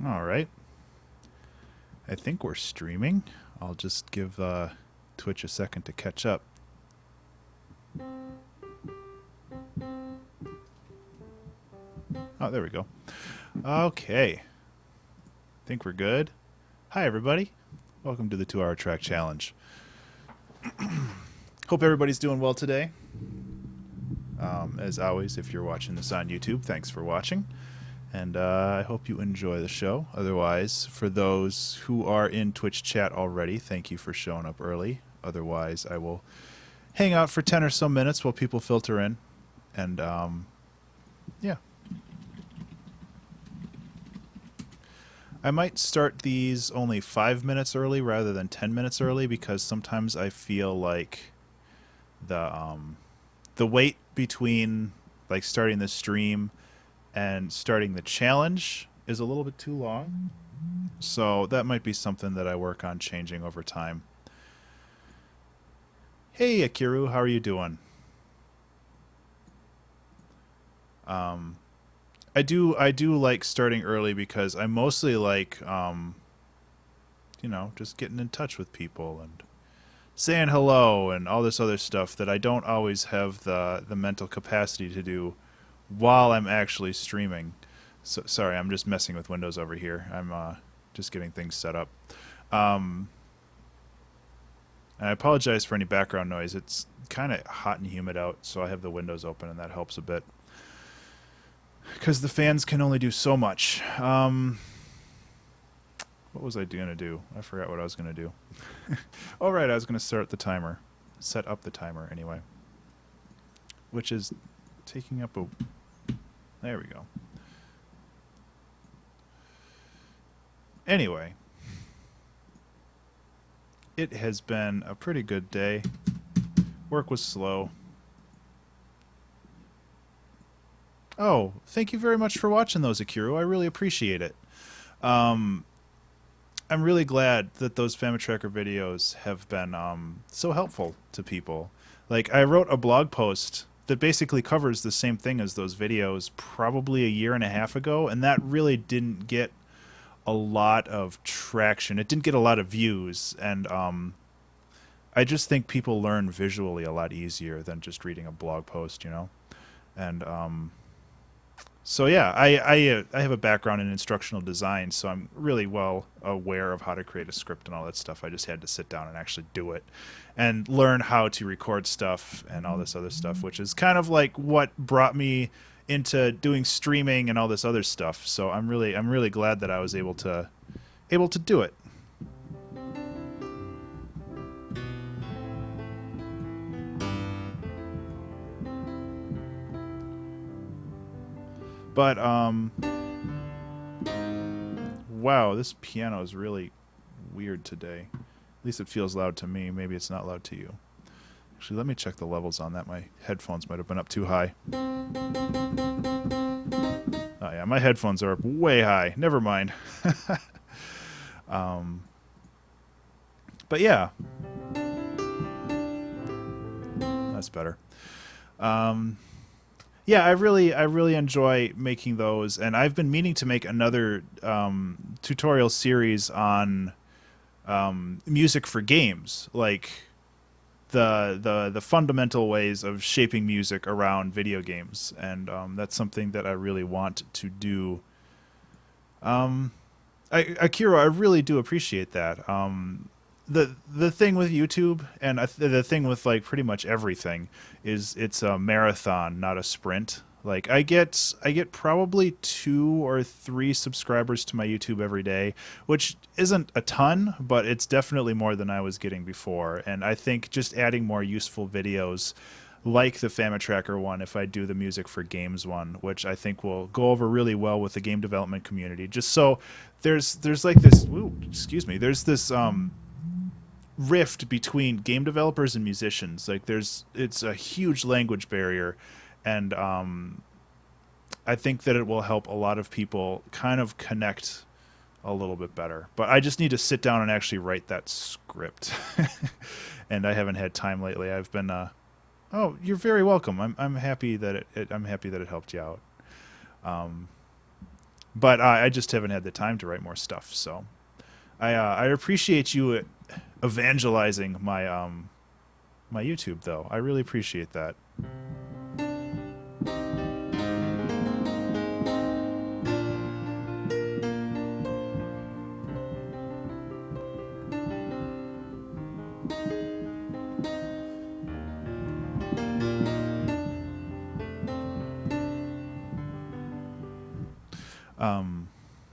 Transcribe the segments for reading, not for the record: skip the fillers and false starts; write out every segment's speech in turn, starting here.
All right. I think we're streaming. I'll just give Twitch a second to catch up. Oh, there we go. Okay. I think we're good. Hi, everybody. Welcome to the 2 Hour Track Challenge. Hope everybody's doing well today. As always, if you're watching this on YouTube, thanks for watching. And I hope you enjoy the show. Otherwise, for those who are in Twitch chat already, thank you for showing up early. Otherwise, I will hang out for 10 or so minutes while people filter in. And, yeah. I might start these only 5 minutes early rather than 10 minutes early because sometimes I feel like the wait between like starting the stream and starting the challenge is a little bit too long. So that might be something that I work on changing over time. Hey Akiru, how are you doing? I do like starting early because I mostly like just getting in touch with people and saying hello and all this other stuff that I don't always have the mental capacity to do while I'm actually streaming. So, sorry, I'm just messing with Windows over here. I'm just getting things set up. I apologize for any background noise. It's kind of hot and humid out, so I have the windows open, and that helps a bit. Because the fans can only do so much. What was I going to do? I forgot what I was going to do. All right, I was going to start the timer. Set up the timer, anyway. Which is taking up a... There we go. Anyway. It has been a pretty good day. Work was slow. Oh, thank you very much for watching those, Akiru. I really appreciate it. I'm really glad that those Famitracker videos have been so helpful to people. Like, I wrote a blog post that basically covers the same thing as those videos probably a year and a half ago, and that really didn't get a lot of traction. It didn't get a lot of views, and I just think people learn visually a lot easier than just reading a blog post, you know? And so yeah, I have a background in instructional design, so I'm really well aware of how to create a script and all that stuff. I just had to sit down and actually do it and learn how to record stuff and all this other stuff, which is kind of like what brought me into doing streaming and all this other stuff. So I'm really glad that I was able to do it. But wow, this piano is really weird today. At least it feels loud to me. Maybe it's not loud to you. Actually, let me check the levels on that. My headphones might have been up too high. Oh yeah, my headphones are up way high. Never mind. But yeah. That's better. Yeah, I really enjoy making those, and I've been meaning to make another tutorial series on music for games, like the fundamental ways of shaping music around video games, and that's something that I really want to do. Akira, I really do appreciate that. The thing with YouTube and the thing with like pretty much everything is it's a marathon, not a sprint. Like I get probably 2 or 3 subscribers to my YouTube every day, which isn't a ton, but it's definitely more than I was getting before. And I think just adding more useful videos like the Famitracker one, if I do the music for games one, which I think will go over really well with the game development community. Just so there's like this, there's this rift between game developers and musicians. Like it's a huge language barrier, and I think that it will help a lot of people kind of connect a little bit better. But I just need to sit down and actually write that script. And I haven't had time lately. I've been oh, you're very welcome. I'm happy that it helped you out. but I just haven't had the time to write more stuff. So I appreciate you evangelizing my YouTube, though. I really appreciate that.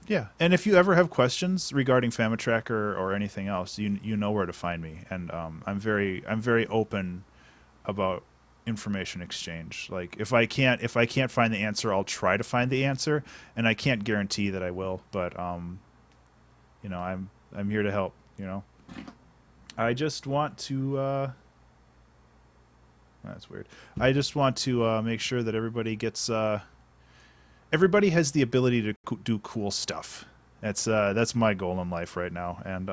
Yeah, and if you ever have questions regarding Famitrack or anything else, you know where to find me, and I'm very open about information exchange. Like if I can't find the answer, I'll try to find the answer, and I can't guarantee that I will, but I'm here to help. I just want to. That's weird. I just want to make sure that everybody gets. Everybody has the ability to do cool stuff. That's my goal in life right now, and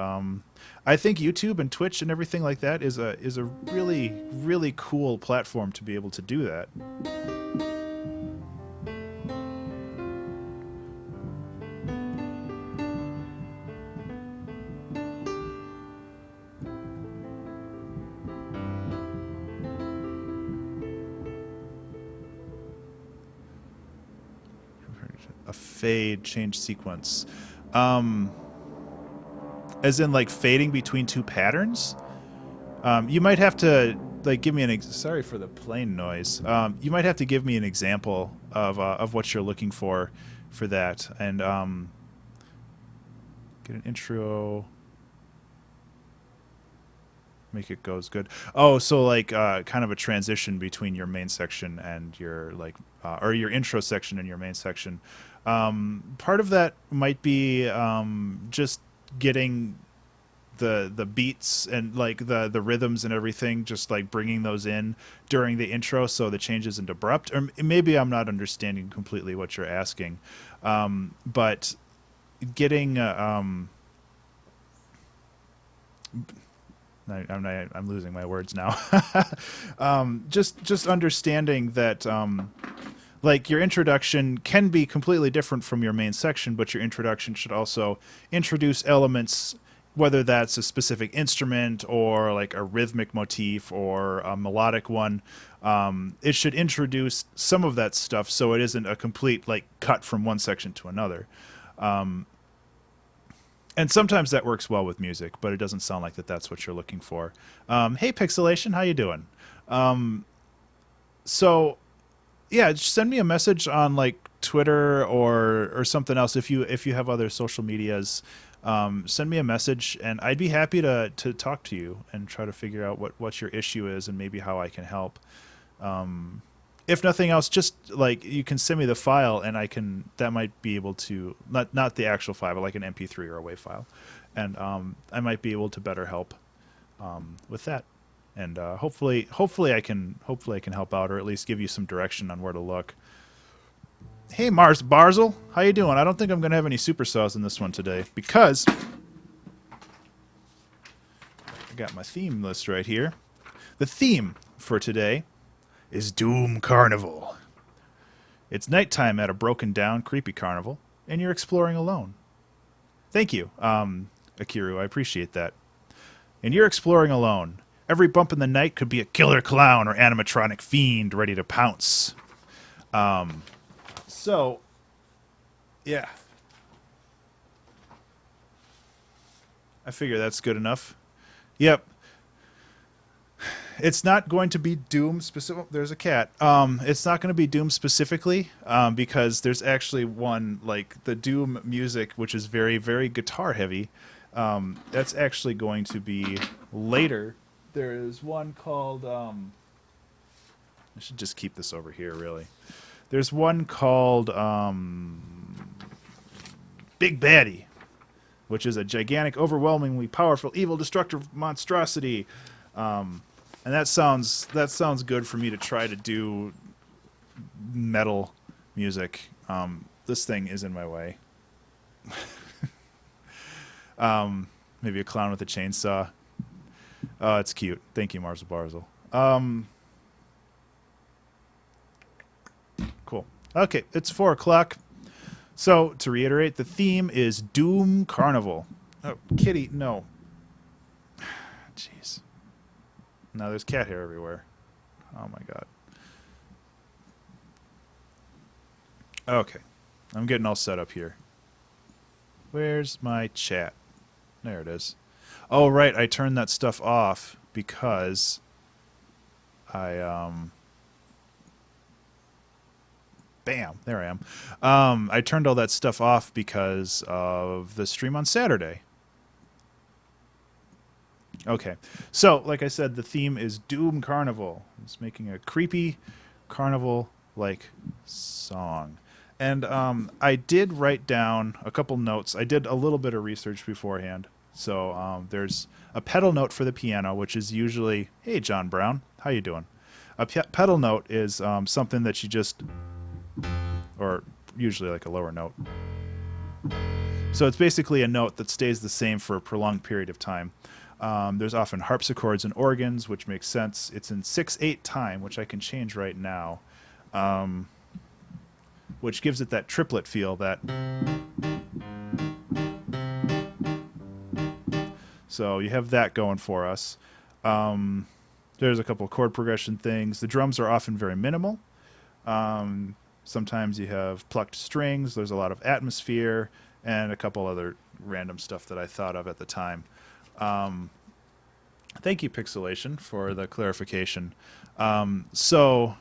I think YouTube and Twitch and everything like that is a really cool platform to be able to do that. A fade change sequence, as in like fading between two patterns. You might have to like give me sorry for the plane noise. You might have to give me an example of what you're looking for that, and get an intro. Make it goes good. Oh, so like kind of a transition between your main section and your or your intro section and your main section. Part of that might be just getting the beats and like the rhythms and everything, just like bringing those in during the intro so the change isn't abrupt. Or maybe I'm not understanding completely what you're asking, but getting I'm losing my words now. Just understanding that like your introduction can be completely different from your main section, but your introduction should also introduce elements, whether that's a specific instrument or like a rhythmic motif or a melodic one. It should introduce some of that stuff so it isn't a complete like cut from one section to another. And sometimes that works well with music, but it doesn't sound like that's what you're looking for. Hey, Pixelation, how you doing? So, yeah, just send me a message on like Twitter or something else. If you have other social medias, send me a message, and I'd be happy to talk to you and try to figure out what your issue is and maybe how I can help. If nothing else, just like you can send me the file, and that might be able to not the actual file, but like an MP3 or a WAV file, and I might be able to better help with that, and hopefully I can help out, or at least give you some direction on where to look. Hey, Mars Barzel, how you doing? I don't think I'm gonna have any supercells in this one today because I got my theme list right here. The theme for today is Doom Carnival. It's nighttime at a broken down, creepy carnival, and you're exploring alone. Thank you, Akiru, I appreciate that. And you're exploring alone. Every bump in the night could be a killer clown or animatronic fiend ready to pounce. So, yeah. I figure that's good enough. Yep. It's not going to be Doom specific. There's a cat. It's not going to be Doom specifically because there's actually one, like the Doom music, which is very, very guitar heavy. That's actually going to be later. There is one called... I should just keep this over here, really. There's one called Big Baddie, which is a gigantic, overwhelmingly powerful, evil, destructive monstrosity. And that sounds good for me to try to do metal music. This thing is in my way. Maybe a clown with a chainsaw. Oh, it's cute. Thank you, Marzel Barzel. Cool. Okay, it's 4 o'clock. So, to reiterate, the theme is Doom Carnival. Oh, kitty, no. Jeez. Now there's cat hair everywhere. Oh my god. Okay. I'm getting all set up here. Where's my chat? There it is. Oh, right. I turned that stuff off because I. Bam! There I am. I turned all that stuff off because of the stream on Saturday. Okay. So, like I said, the theme is Doom Carnival. It's making a creepy carnival-like song. And I did write down a couple notes. I did a little bit of research beforehand. So there's a pedal note for the piano, which is usually, hey, John Brown, how you doing? A pedal note is something that you just, or usually like a lower note. So it's basically a note that stays the same for a prolonged period of time. There's often harpsichords and organs, which makes sense. It's in 6/8 time, which I can change right now, which gives it that triplet feel. So you have that going for us. There's a couple chord progression things. The drums are often very minimal. Sometimes you have plucked strings. There's a lot of atmosphere and a couple other random stuff that I thought of at the time. Thank you, Pixelation, for the clarification. So,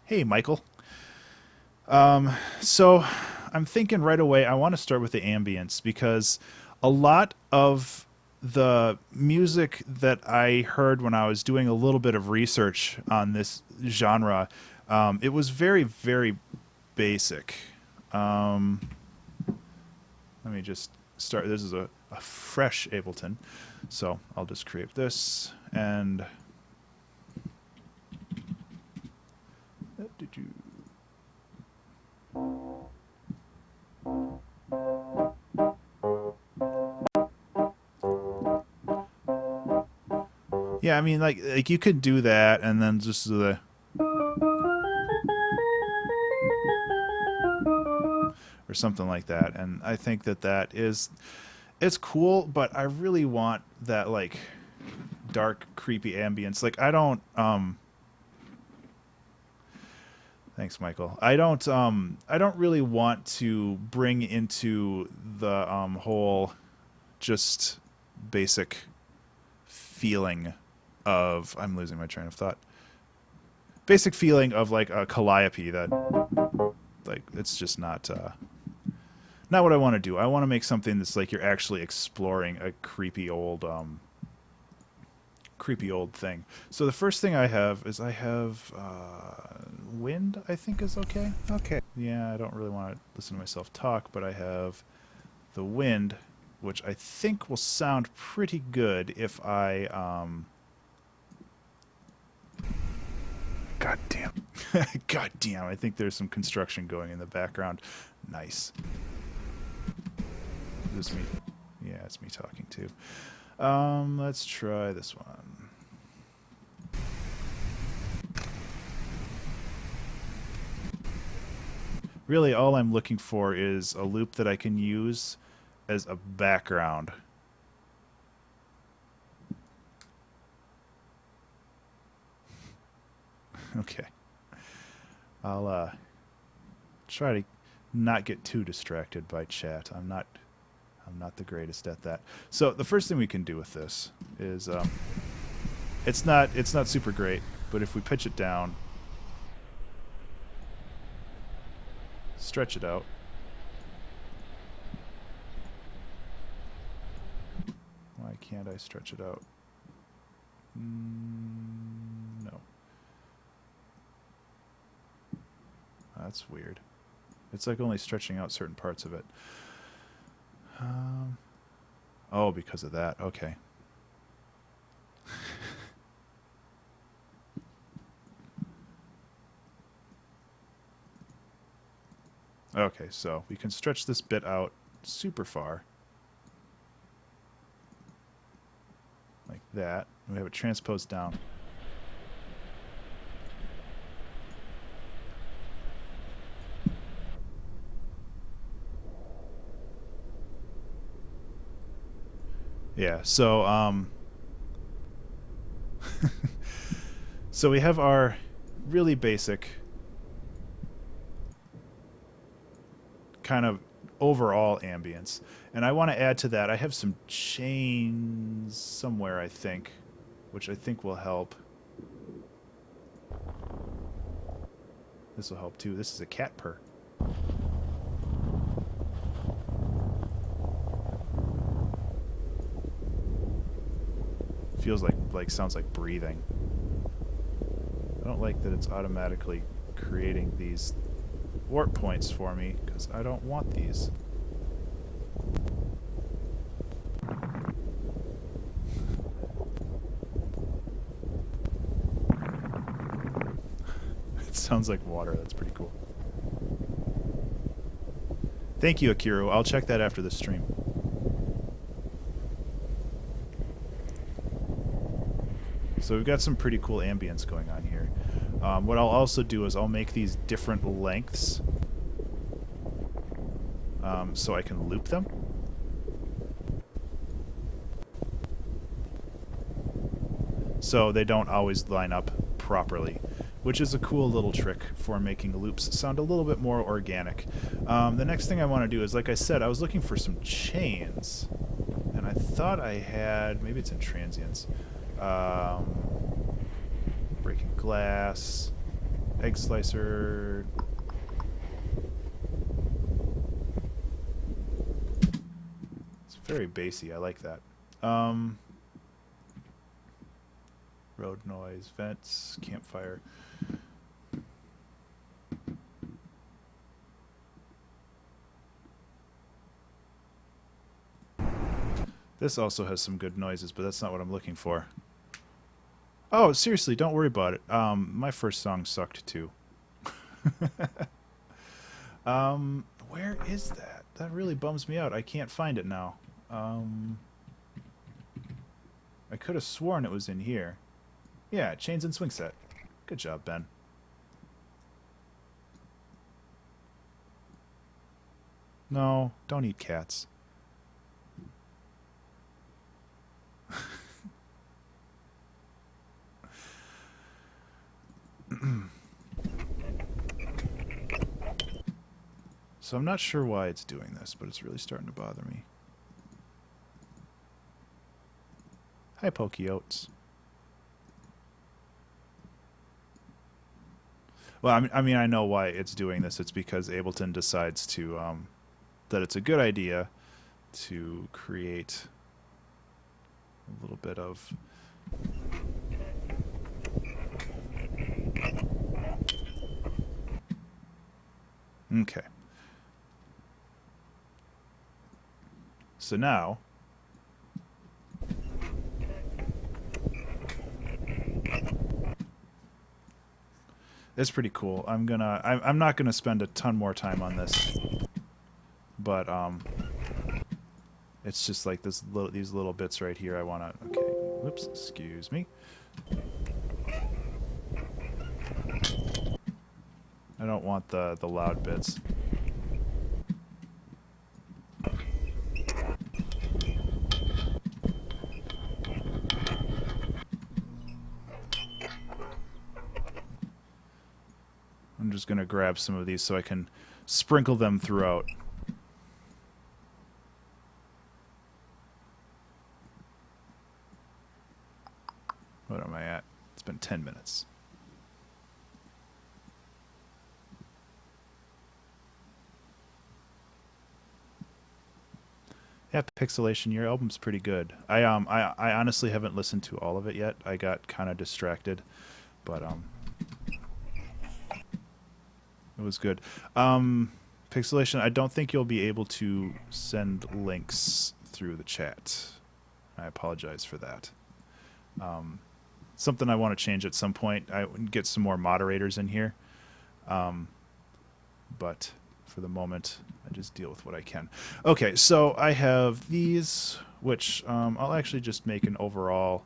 hey, Michael. So I'm thinking right away I want to start with the ambience because a lot of the music that I heard when I was doing a little bit of research on this genre, it was very, very basic. Let me just start. This is a fresh Ableton, so I'll just create this and yeah, I mean, like you could do that, and then just the or something like that. And I think that it's cool, but I really want that like dark, creepy ambience. Like I don't. Thanks, Michael. I don't really want to bring into the whole just basic feeling of I'm losing my train of thought. Basic feeling of like a calliope that like it's just not what I want to do. I want to make something that's like you're actually exploring a creepy old thing. So the first thing I have is wind, I think is okay. Okay. Yeah, I don't really want to listen to myself talk, but I have the wind, which I think will sound pretty good if I God damn. God damn, I think there's some construction going in the background. Nice. Is this me? Yeah, it's me talking too. Let's try this one. Really, all I'm looking for is a loop that I can use as a background. Okay. I'll try to not get too distracted by chat. I'm not the greatest at that. So the first thing we can do with this is it's not super great, but if we pitch it down, stretch it out. Why can't I stretch it out? No. That's weird. It's like only stretching out certain parts of it. Oh, because of that. Okay. Okay, so we can stretch this bit out super far. Like that. We have it transposed down. Yeah. So so we have our really basic kind of overall ambience. And I want to add to that, I have some chains somewhere, I think, which I think will help. This will help too. This is a cat purr. Feels like sounds like breathing. I don't like that it's automatically creating these warp points for me because I don't want these. It sounds like water. That's pretty cool. Thank you, Akiru. I'll check that after the stream. So we've got some pretty cool ambience going on here. What I'll also do is I'll make these different lengths so I can loop them. So they don't always line up properly, which is a cool little trick for making loops sound a little bit more organic. The next thing I want to do is, like I said, I was looking for some chains, and I thought I had, maybe it's in transients, breaking glass, egg slicer. It's very bassy. I like that. Road noise, vents, campfire. This also has some good noises, but that's not what I'm looking for. Oh, seriously, don't worry about it. My first song sucked too. Where is that? That really bums me out. I can't find it now. I could have sworn it was in here. Yeah, Chains and Swing Set. Good job, Ben. No, don't eat cats. So I'm not sure why it's doing this, but it's really starting to bother me. Hi, Pokey Oats. Well, I mean, I know why it's doing this. It's because Ableton decides to that it's a good idea to create a little bit of okay. So now it's pretty cool. I'm not gonna spend a ton more time on this, but it's just like these little bits right here. I wanna whoops, excuse me. I don't want the loud bits. I'm just going to grab some of these so I can sprinkle them throughout. What am I at? It's been 10 minutes. Yeah, Pixelation, your album's pretty good. I honestly haven't listened to all of it yet. I got kind of distracted, but it was good. Pixelation, I don't think you'll be able to send links through the chat. I apologize for that. Something I want to change at some point. I would get some more moderators in here. But for the moment, I just deal with what I can. Okay, so I have these, which I'll actually just make an overall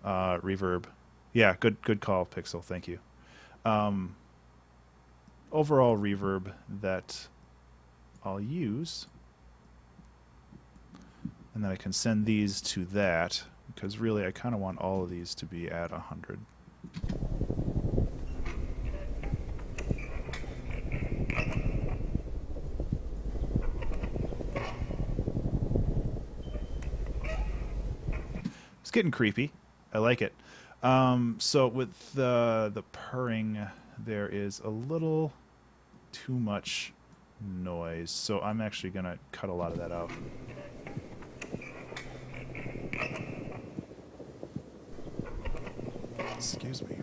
reverb. Yeah, good call, Pixel. Thank you. Overall reverb that I'll use. And then I can send these to that, because really I kind of want all of these to be at 100. It's getting creepy. I like it. So with the purring, there is a little too much noise, so I'm actually going to cut a lot of that out. Excuse me.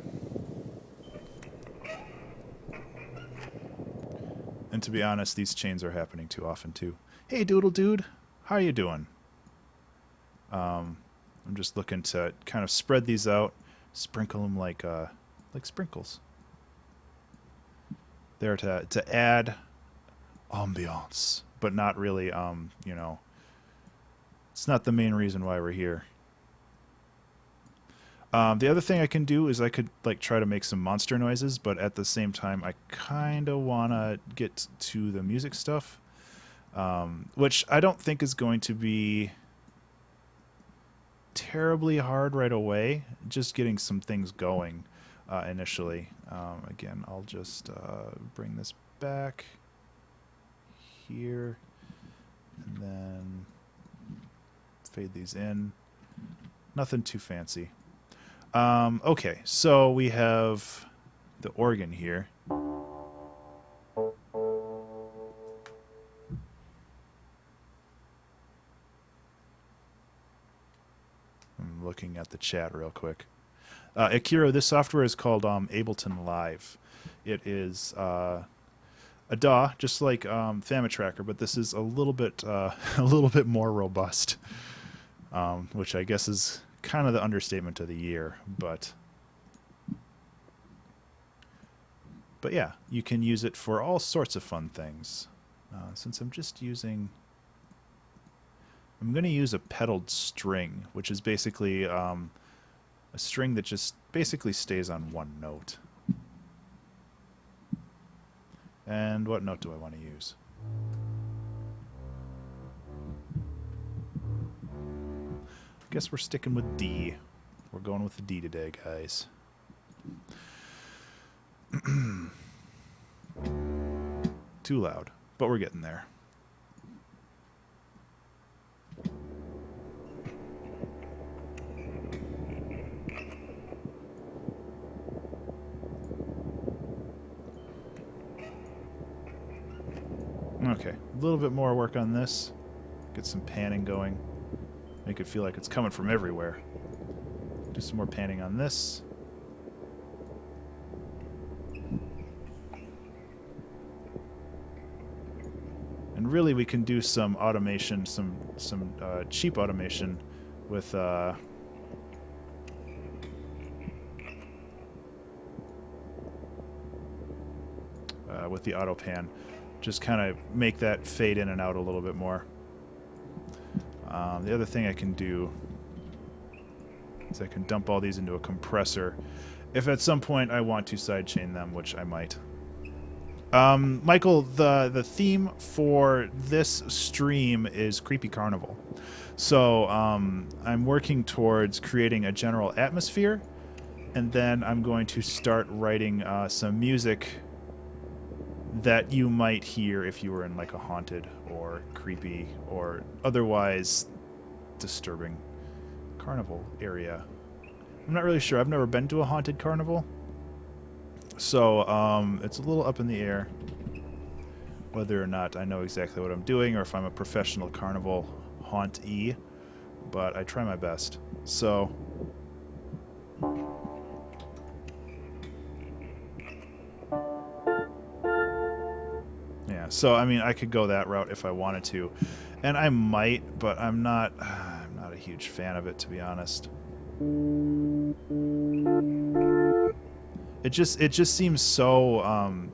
And to be honest, these chains are happening too often too. Hey, Doodle Dude, how are you doing? I'm just looking to kind of spread these out, sprinkle them like sprinkles. There to add ambiance, but not really. You know, it's not the main reason why we're here. The other thing I can do is I could like try to make some monster noises, but at the same time I kind of want to get to the music stuff, which I don't think is going to be terribly hard right away. Just getting some things going initially. Again, I'll just bring this back here and then fade these in. Nothing too fancy. Okay, so we have the organ here. I'm looking at the chat real quick. Akira, this software is called Ableton Live. It is a DAW, just like FamiTracker, but this is a little bit more robust, which I guess is kind of the understatement of the year, but yeah, you can use it for all sorts of fun things. Since I'm just using, I'm going to use a pedaled string, which is basically a string that just basically stays on one note. And what note do I want to use? Guess we're sticking with D. We're going with the D today, guys. Too loud, but we're getting there. Okay, a little bit more work on this. Get some panning going. Make it feel like it's coming from everywhere. Do some more panning on this. And really we can do some automation, some cheap automation with the auto pan. Just kind of make that fade in and out a little bit more. The other thing I can do is I can dump all these into a compressor if at some point I want to sidechain them, which I might. Michael, the theme for this stream is Creepy Carnival. So I'm working towards creating a general atmosphere, and then I'm going to start writing some music that you might hear if you were in like a haunted or creepy or otherwise disturbing carnival area. I'm not really sure. I've never been to a haunted carnival, so it's a little up in the air whether or not I know exactly what I'm doing or if I'm a professional carnival hauntee, but I try my best. So yeah, so I mean I could go that route if I wanted to, and I might, but I'm not a huge fan of it, to be honest. It just seems so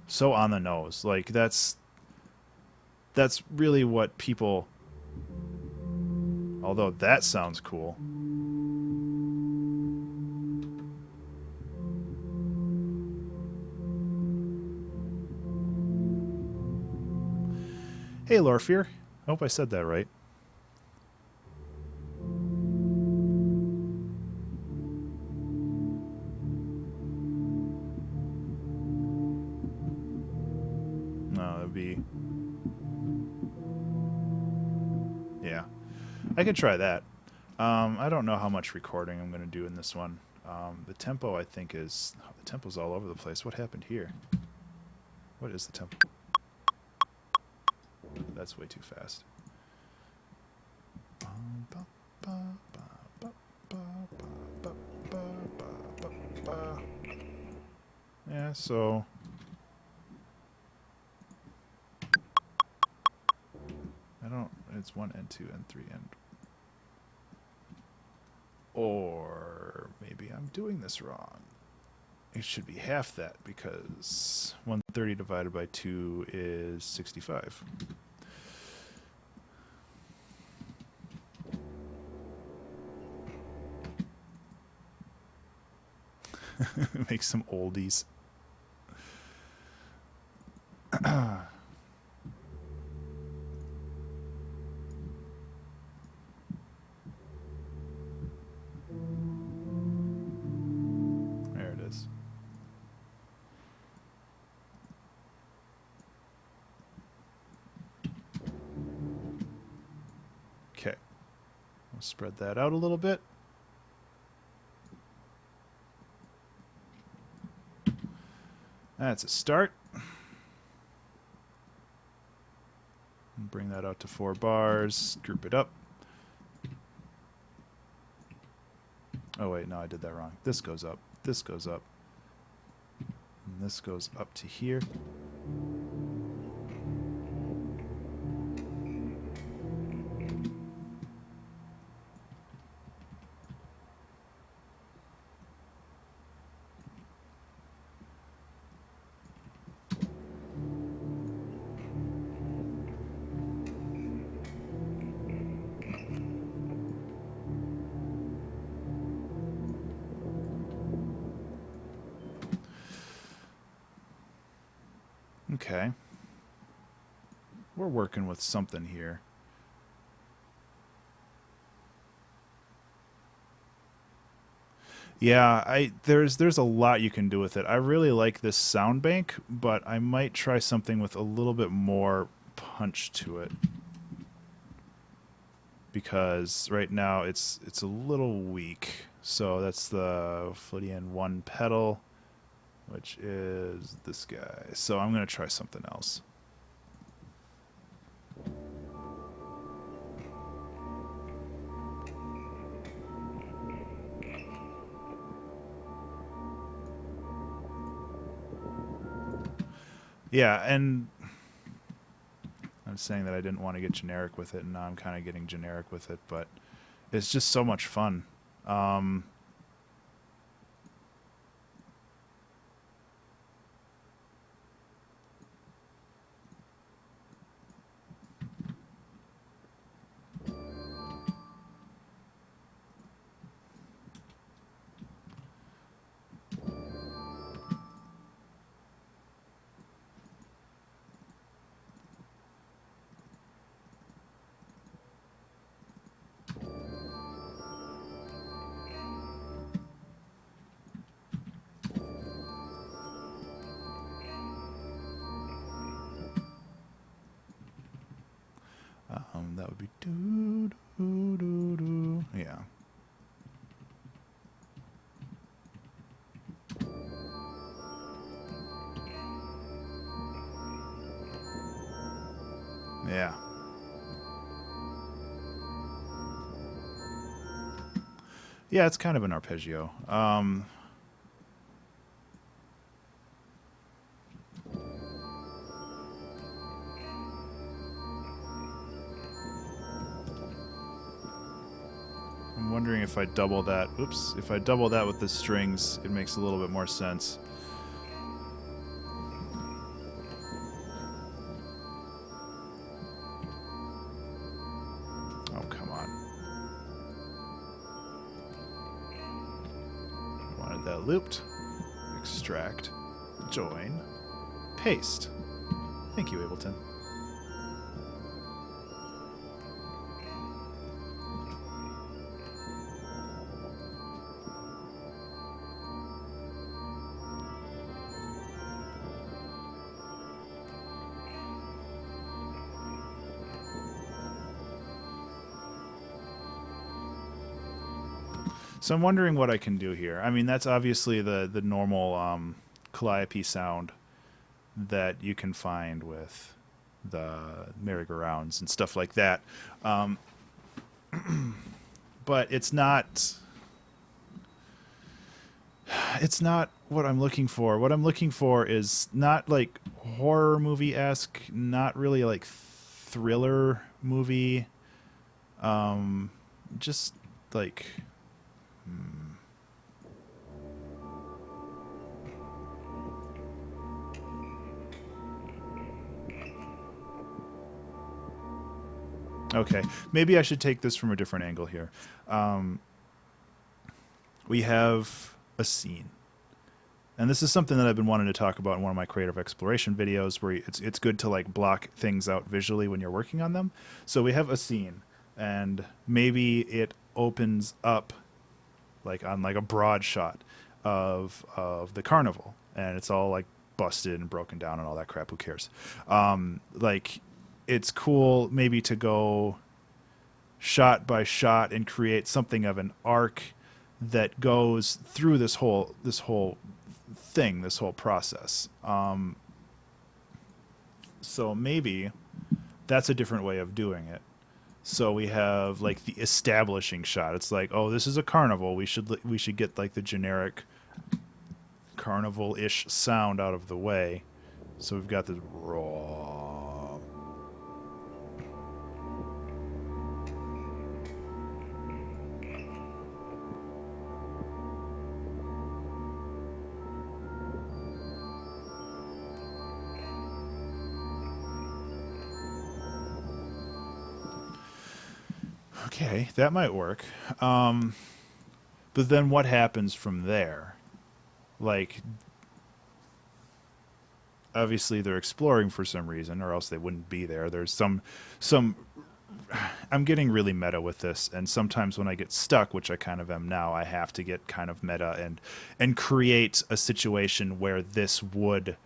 so on the nose. Like that's really what people, although that sounds cool. Hey Lorfear, I hope I said that right. I could try that. I don't know how much recording I'm going to do in this one. The tempo, I think, is... Oh, the tempo's all over the place. What happened here? What is the tempo? That's way too fast. Yeah, so... I don't... It's 1 and 2 and 3 and... Or maybe I'm doing this wrong. It should be half that because 130 divided by 2 is 65. Make some oldies. There it is. Okay. We'll spread that out a little bit. That's a start. Bring that out to 4 bars. Group it up. Oh, wait, no, I did that wrong. This goes up. This goes up. And this goes up to here. Okay. We're working with something here. Yeah, there's a lot you can do with it. I really like this sound bank, but I might try something with a little bit more punch to it. Because right now it's a little weak. So that's the Floridian 1 pedal, which is this guy. So I'm going to try something else. Yeah, and I was saying that I didn't want to get generic with it, and now I'm kind of getting generic with it, but it's just so much fun. That would be doo doo doo doo. Yeah. Yeah. Yeah, it's kind of an arpeggio. I'm wondering if I double that. Oops. If I double that with the strings, it makes a little bit more sense. Oh, come on. I wanted that looped. Extract. Join. Paste. Thank you, Ableton. So I'm wondering what I can do here. I mean, that's obviously the normal calliope sound that you can find with the merry-go-rounds and stuff like that. Um, but it's not what I'm looking for. What I'm looking for is not like horror movie-esque, not really like thriller movie. Just like okay, maybe I should take this from a different angle here. Um, we have a scene. And this is something that I've been wanting to talk about in one of my creative exploration videos where it's good to like block things out visually when you're working on them. So we have a scene and maybe it opens up like on like a broad shot of the carnival and it's all like busted and broken down and all that crap. Who cares? Like it's cool maybe to go shot by shot and create something of an arc that goes through this whole thing, this whole process. So maybe that's a different way of doing it. So we have like the establishing shot. It's like, oh, this is a carnival. We should get like the generic carnival-ish sound out of the way. So we've got the raw. Okay, that might work. But then what happens from there? Like, obviously they're exploring for some reason, or else they wouldn't be there. There's some. I'm getting really meta with this, and sometimes when I get stuck, which I kind of am now, I have to get kind of meta and create a situation where this would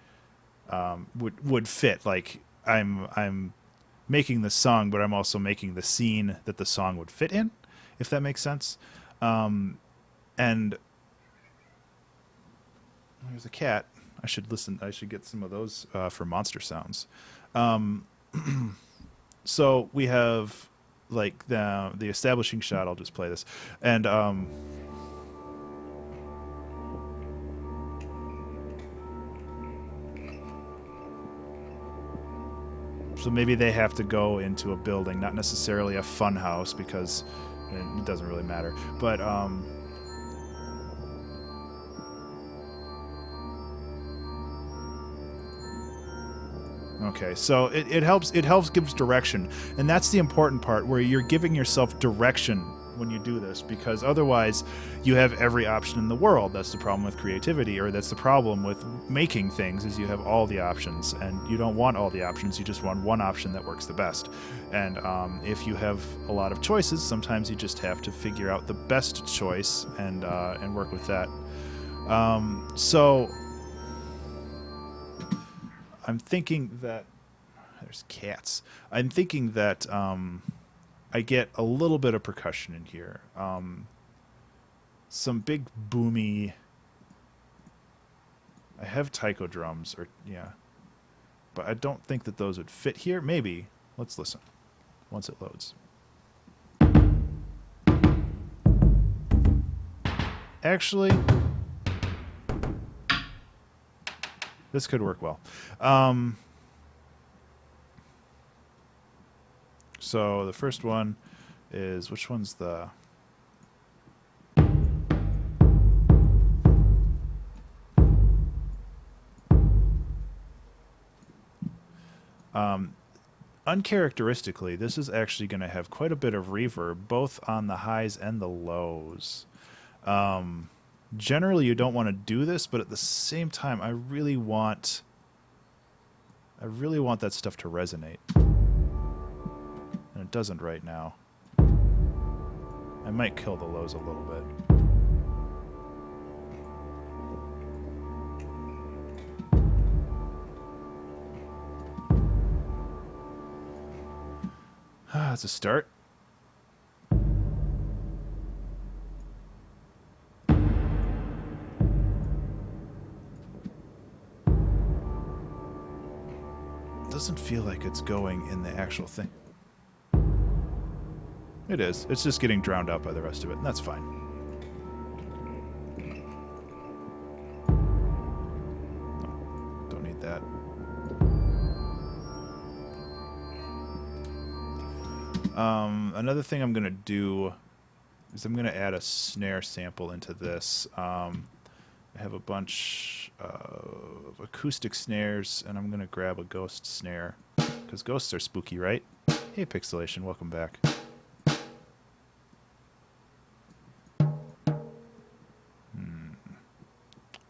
fit. Like I'm making the song, but I'm also making the scene that the song would fit in, if that makes sense. And there's a cat. I should listen. I should get some of those for monster sounds. So we have like the establishing shot. I'll just play this, and so maybe they have to go into a building, not necessarily a fun house because it doesn't really matter. But okay, so it helps. It helps gives direction, and that's the important part where you're giving yourself direction when you do this, because otherwise you have every option in the world. That's the problem with creativity, or that's the problem with making things, is you have all the options, and you don't want all the options. You just want one option that works the best. And if you have a lot of choices, sometimes you just have to figure out the best choice and work with that. So I'm thinking that there's cats. I'm thinking that I get a little bit of percussion in here. Some big boomy. I have taiko drums, or yeah, but I don't think that those would fit here. Maybe. Let's listen once it loads. Actually, this could work well. So the first one is, which one's the... uncharacteristically, this is actually going to have quite a bit of reverb, both on the highs and the lows. Generally, you don't want to do this, but at the same time, I really want that stuff to resonate. And it doesn't right now. I might kill the lows a little bit. That's a start. doesn't feel like it's going in the actual thing. It is. It's just getting drowned out by the rest of it, and that's fine. No, don't need that. Another thing I'm going to do is I'm going to add a snare sample into this. I have a bunch of acoustic snares, and I'm going to grab a ghost snare, because ghosts are spooky, right? Hey, Pixelation, welcome back.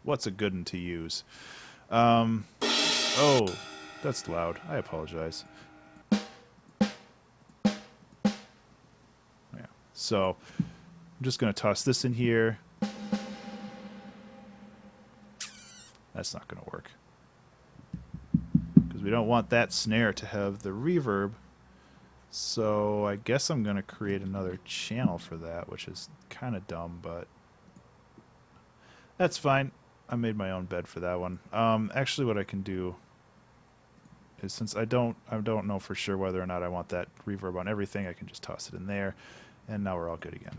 What's a good one to use? Oh, that's loud. I apologize. Yeah. So I'm just going to toss this in here. That's not going to work, because we don't want that snare to have the reverb. So I guess I'm going to create another channel for that, which is kind of dumb, but that's fine. I made my own bed for that one. Actually, what I can do is, since I don't know for sure whether or not I want that reverb on everything, I can just toss it in there, and now we're all good again.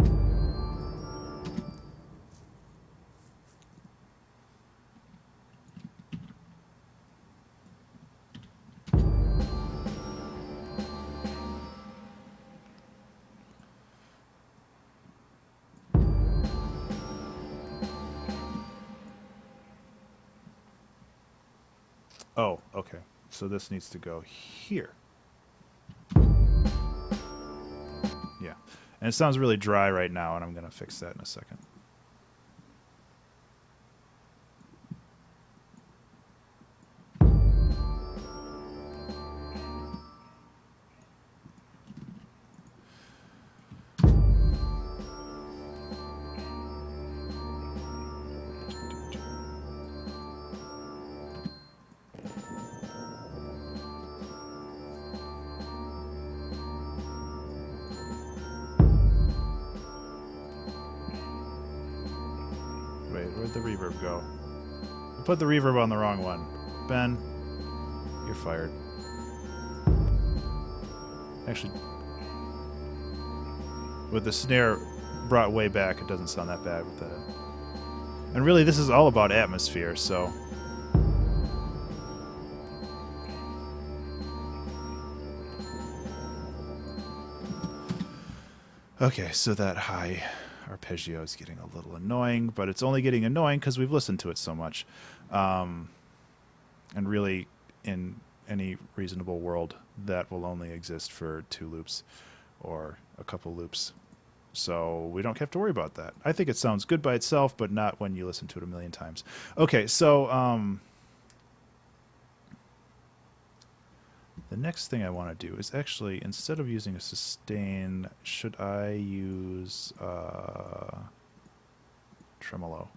Oh, okay. So this needs to go here. Yeah. And it sounds really dry right now, and I'm going to fix that in a second. Wait, where'd the reverb go? I put the reverb on the wrong one. Ben, you're fired. Actually, with the snare brought way back, it doesn't sound that bad with that. And really, this is all about atmosphere, so... Okay, so that high arpeggio is getting a little annoying, but it's only getting annoying because we've listened to it so much. And really, in any reasonable world, that will only exist for 2 loops or a couple loops. So we don't have to worry about that. I think it sounds good by itself, but not when you listen to it a million times. Okay, so the next thing I want to do is actually, instead of using a sustain, should I use tremolo?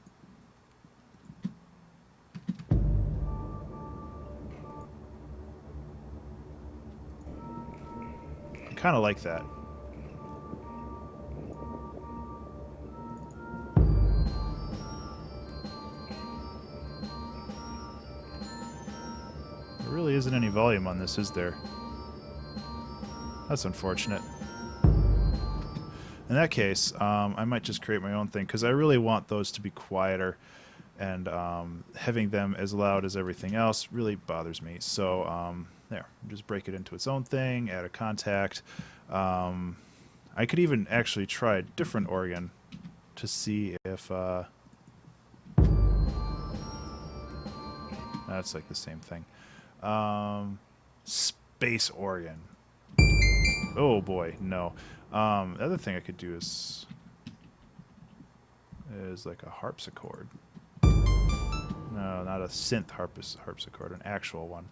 I kind of like that. There really isn't any volume on this, is there? That's unfortunate. In that case, I might just create my own thing, because I really want those to be quieter, and having them as loud as everything else really bothers me. So there, just break it into its own thing, add a contact. I could even actually try a different organ to see if... that's like the same thing. Space organ. Oh boy, no. The other thing I could do is like a harpsichord. No, not a synth harpsichord, an actual one.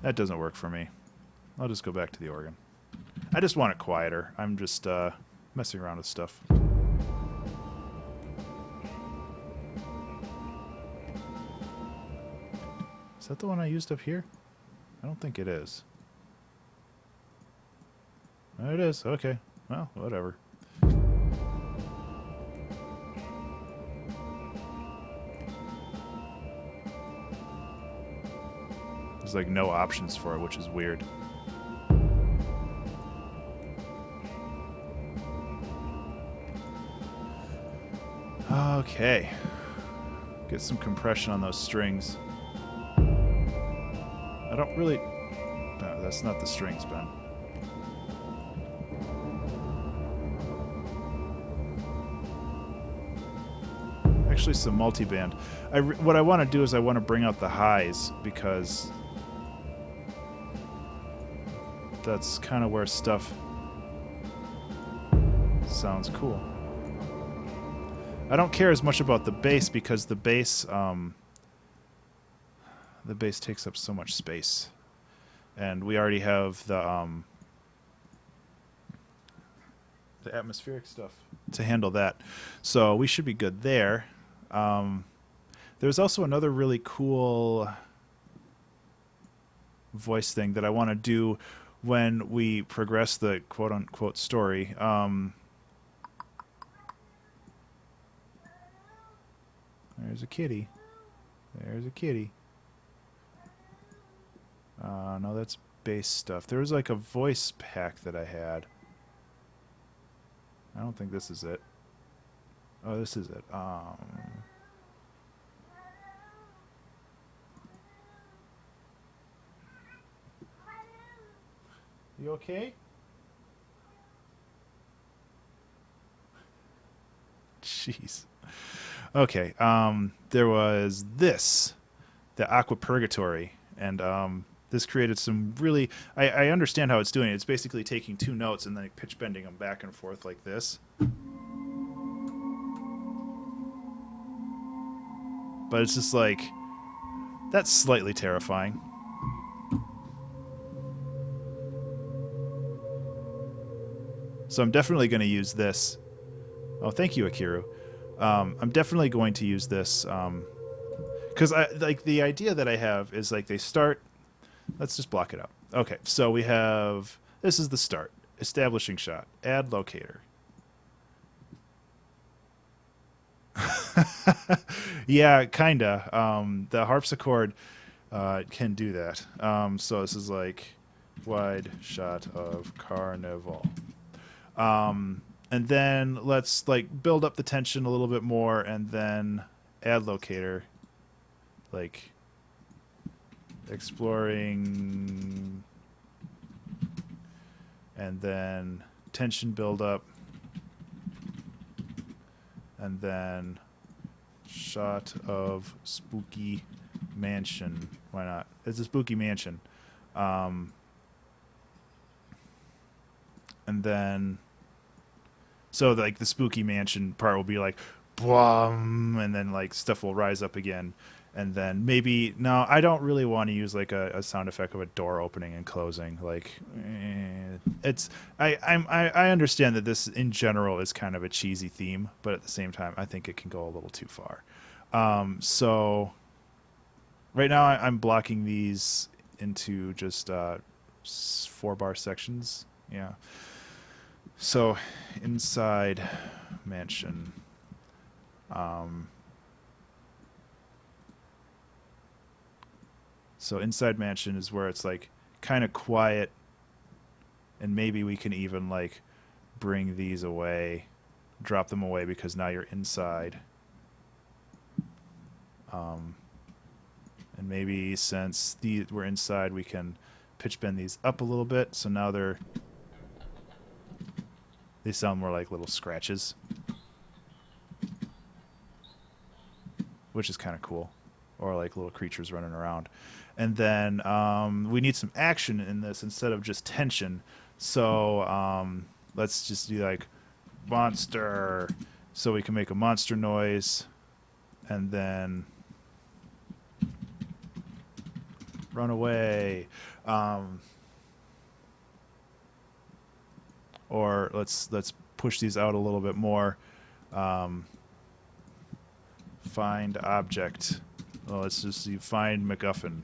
That doesn't work for me. I'll just go back to the organ. I just want it quieter. I'm just messing around with stuff. that the one I used up here? I don't think it is. Oh, it is. Okay. Well, whatever. There's like no options for it, which is weird. Okay. Get some compression on those strings. I don't really... No, that's not the strings, Ben. Actually, some multiband. What I want to do is I want to bring out the highs, because that's kind of where stuff sounds cool. I don't care as much about the bass, because the bass takes up so much space, and we already have the atmospheric stuff to handle that, so we should be good there. There's also another really cool voice thing that I want to do when we progress the quote-unquote story. There's a kitty. There's a kitty. No, that's bass stuff. There was like a voice pack that I had. I don't think this is it. Oh, this is it. You okay? Jeez. Okay. There was this, the Aqua Purgatory, and this created some really... I understand how it's doing it. It's basically taking two notes and then pitch bending them back and forth like this. But it's just like... That's slightly terrifying. So I'm definitely going to use this. Oh, thank you, Akiru. I'm definitely going to use this. Because like the idea that I have is like they start... Let's just block it out. Okay, so we have... This is the start. Establishing shot. Add locator. Yeah, kinda. The harpsichord can do that. So this is like wide shot of Carnival. And then let's like build up the tension a little bit more, and then add locator. Like exploring, and then tension build up, and then shot of spooky mansion. Why not? It's a spooky mansion. And then so like the spooky mansion part will be like boom, and then like stuff will rise up again. And then maybe... No, I don't really want to use like a sound effect of a door opening and closing. Like, it's... I understand that this in general is kind of a cheesy theme, but at the same time, I think it can go a little too far. So right now I'm blocking these into just 4-bar sections. Yeah. So inside mansion. So inside mansion is where it's like kind of quiet, and maybe we can even like bring these away, drop them away, because now you're inside. And maybe since we're inside, we can pitch bend these up a little bit, so now they sound more like little scratches, which is kind of cool, or like little creatures running around. And then we need some action in this instead of just tension. So let's just do like monster, so we can make a monster noise, and then run away. Or let's push these out a little bit more. Find object. Well, let's just see, find MacGuffin.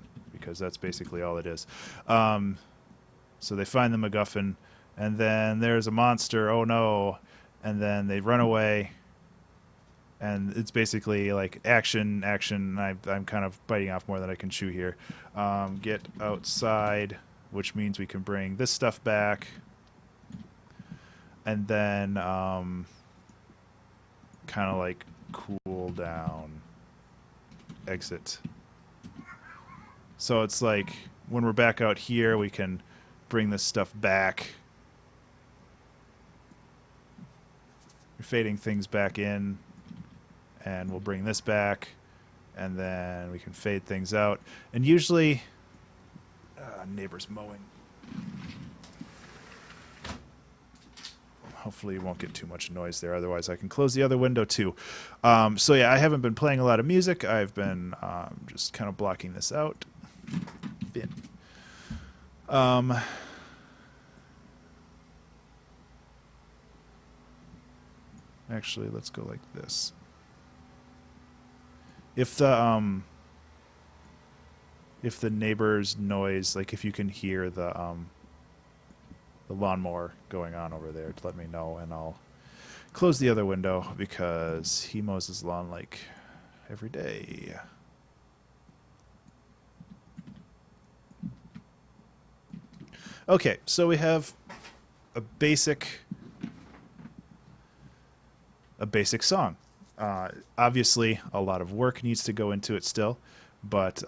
because that's basically all it is. So they find the MacGuffin, and then there's a monster. Oh no! And then they run away, and it's basically like action, action. I'm kind of biting off more than I can chew here. Get outside, which means we can bring this stuff back, and then kind of like cool down, exit. So it's like when we're back out here, we can bring this stuff back. We're fading things back in, and we'll bring this back, and then we can fade things out. And usually, neighbor's mowing. Hopefully you won't get too much noise there. Otherwise, I can close the other window too. So yeah, I haven't been playing a lot of music. I've been just kind of blocking this out. Bin. Actually, let's go like this. If the neighbor's noise, like if you can hear the lawnmower going on over there, let me know, and I'll close the other window because he mows his lawn like every day. Okay, so we have a basic song. Obviously, a lot of work needs to go into it still, but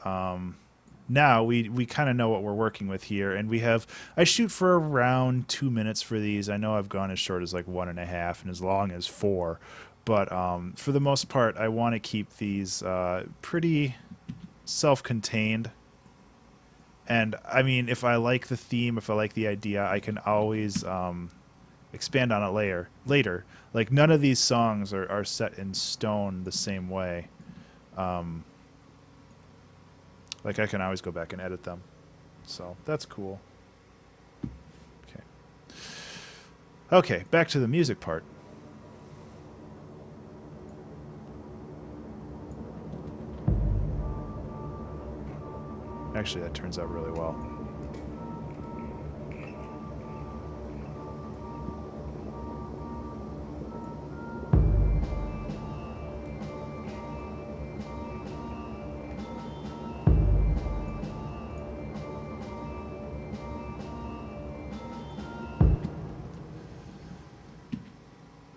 now we kind of know what we're working with here, and I shoot for around 2 minutes for these. I know I've gone as short as like 1.5 and as long as 4, but for the most part, I want to keep these pretty self-contained. And I mean, if I like the theme, if I like the idea, I can always expand on it later. Like, none of these songs are set in stone the same way. Like, I can always go back and edit them. So, that's cool. Okay. Okay, back to the music part. Actually, that turns out really well.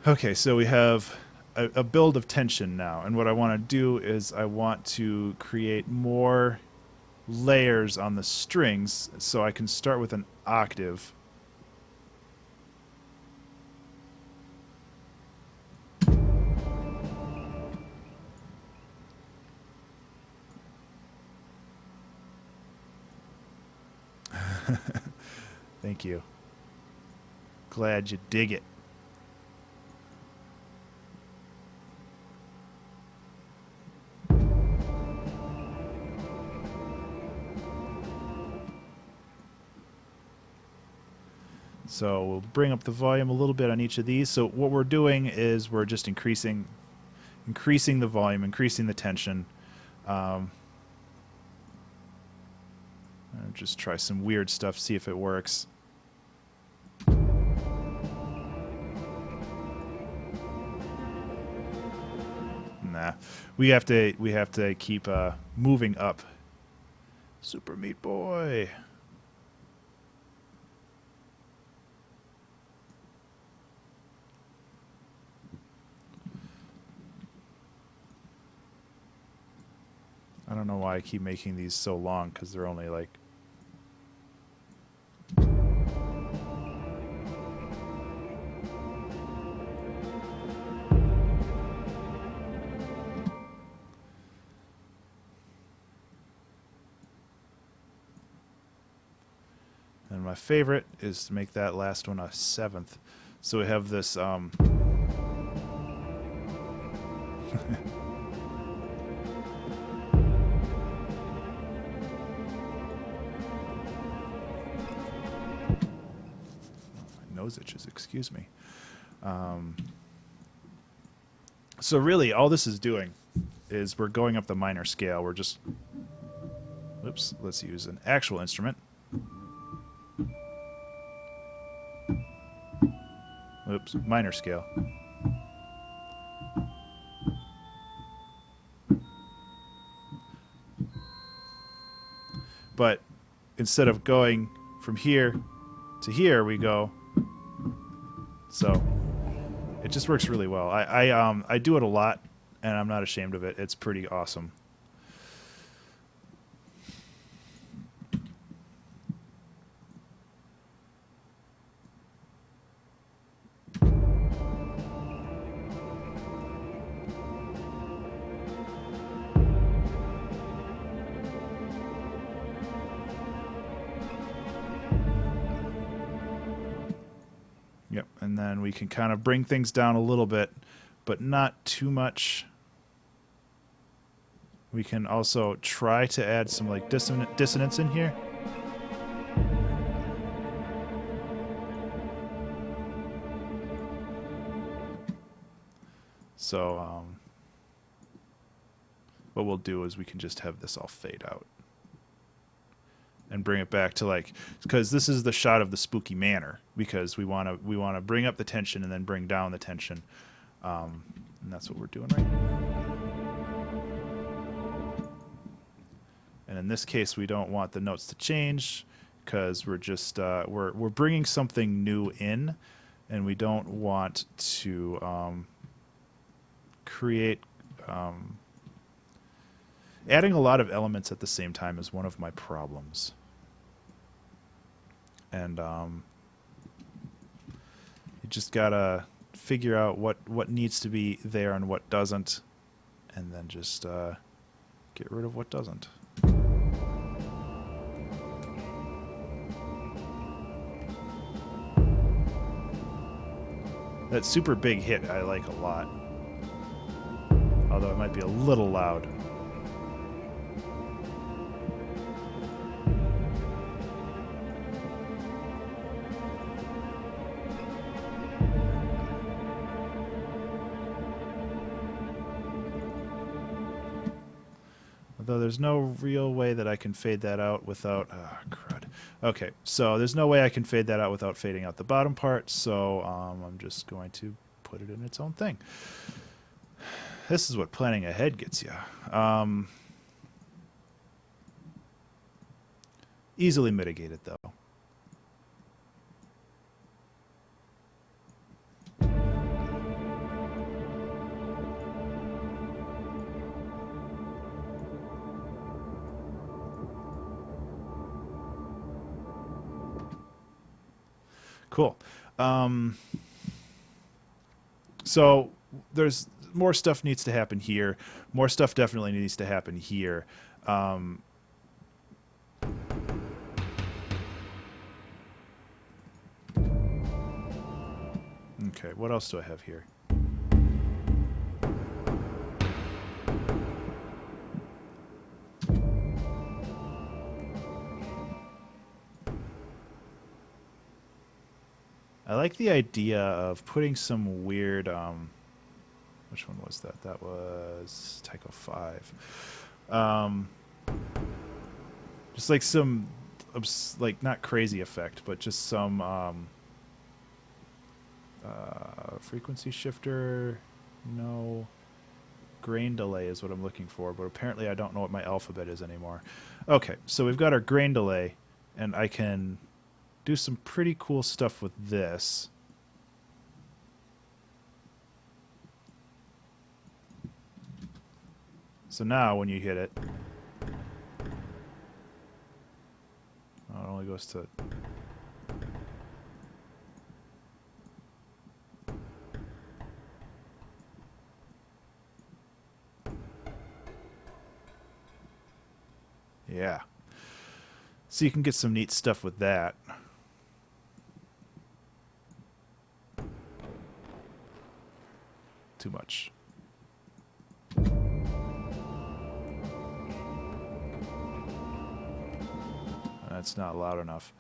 Okay, so we have a build of tension now, and what I want to do is I want to create more layers on the strings so I can start with an octave. Thank you. Glad you dig it. So we'll bring up the volume a little bit on each of these. So what we're doing is we're just increasing the volume, increasing the tension. I'll just try some weird stuff, see if it works. Nah, we have to keep moving up. Super Meat Boy. I don't know why I keep making these so long, because they're only like... And my favorite is to make that last one a 7th. So we have this... nose itches, excuse me. So really, all this is doing is we're going up the minor scale. We're just... Oops, let's use an actual instrument. Oops, minor scale. But instead of going from here to here, we go. So it just works really well. I do it a lot, and I'm not ashamed of it. It's pretty awesome. Yep, and then we can kind of bring things down a little bit, but not too much. We can also try to add some like dissonance in here. So what we'll do is we can just have this all fade out and bring it back to like, because this is the shot of the spooky manor, because we want to bring up the tension and then bring down the tension, and that's what we're doing right now. And in this case, we don't want the notes to change because we're just we're bringing something new in, and we don't want to create. Adding a lot of elements at the same time is one of my problems. And you just gotta figure out what needs to be there and what doesn't, and then just get rid of what doesn't. That super big hit I like a lot, although it might be a little loud. Although there's no real way that I can fade that out without... Oh, crud. Okay, so there's no way I can fade that out without fading out the bottom part, so I'm just going to put it in its own thing. This is what planning ahead gets you. Easily mitigated, though. Cool. So there's more stuff needs to happen here. More stuff definitely needs to happen here. Okay, what else do I have here? I like the idea of putting some weird, which one was that? That was Tycho 5. Just like some, like not crazy effect, but just some frequency shifter. No, grain delay is what I'm looking for, but apparently I don't know what my alphabet is anymore. Okay, so we've got our grain delay, and I can do some pretty cool stuff with this. So now when you hit it, oh, it only goes to... Yeah. So you can get some neat stuff with that. Too much. That's not loud enough.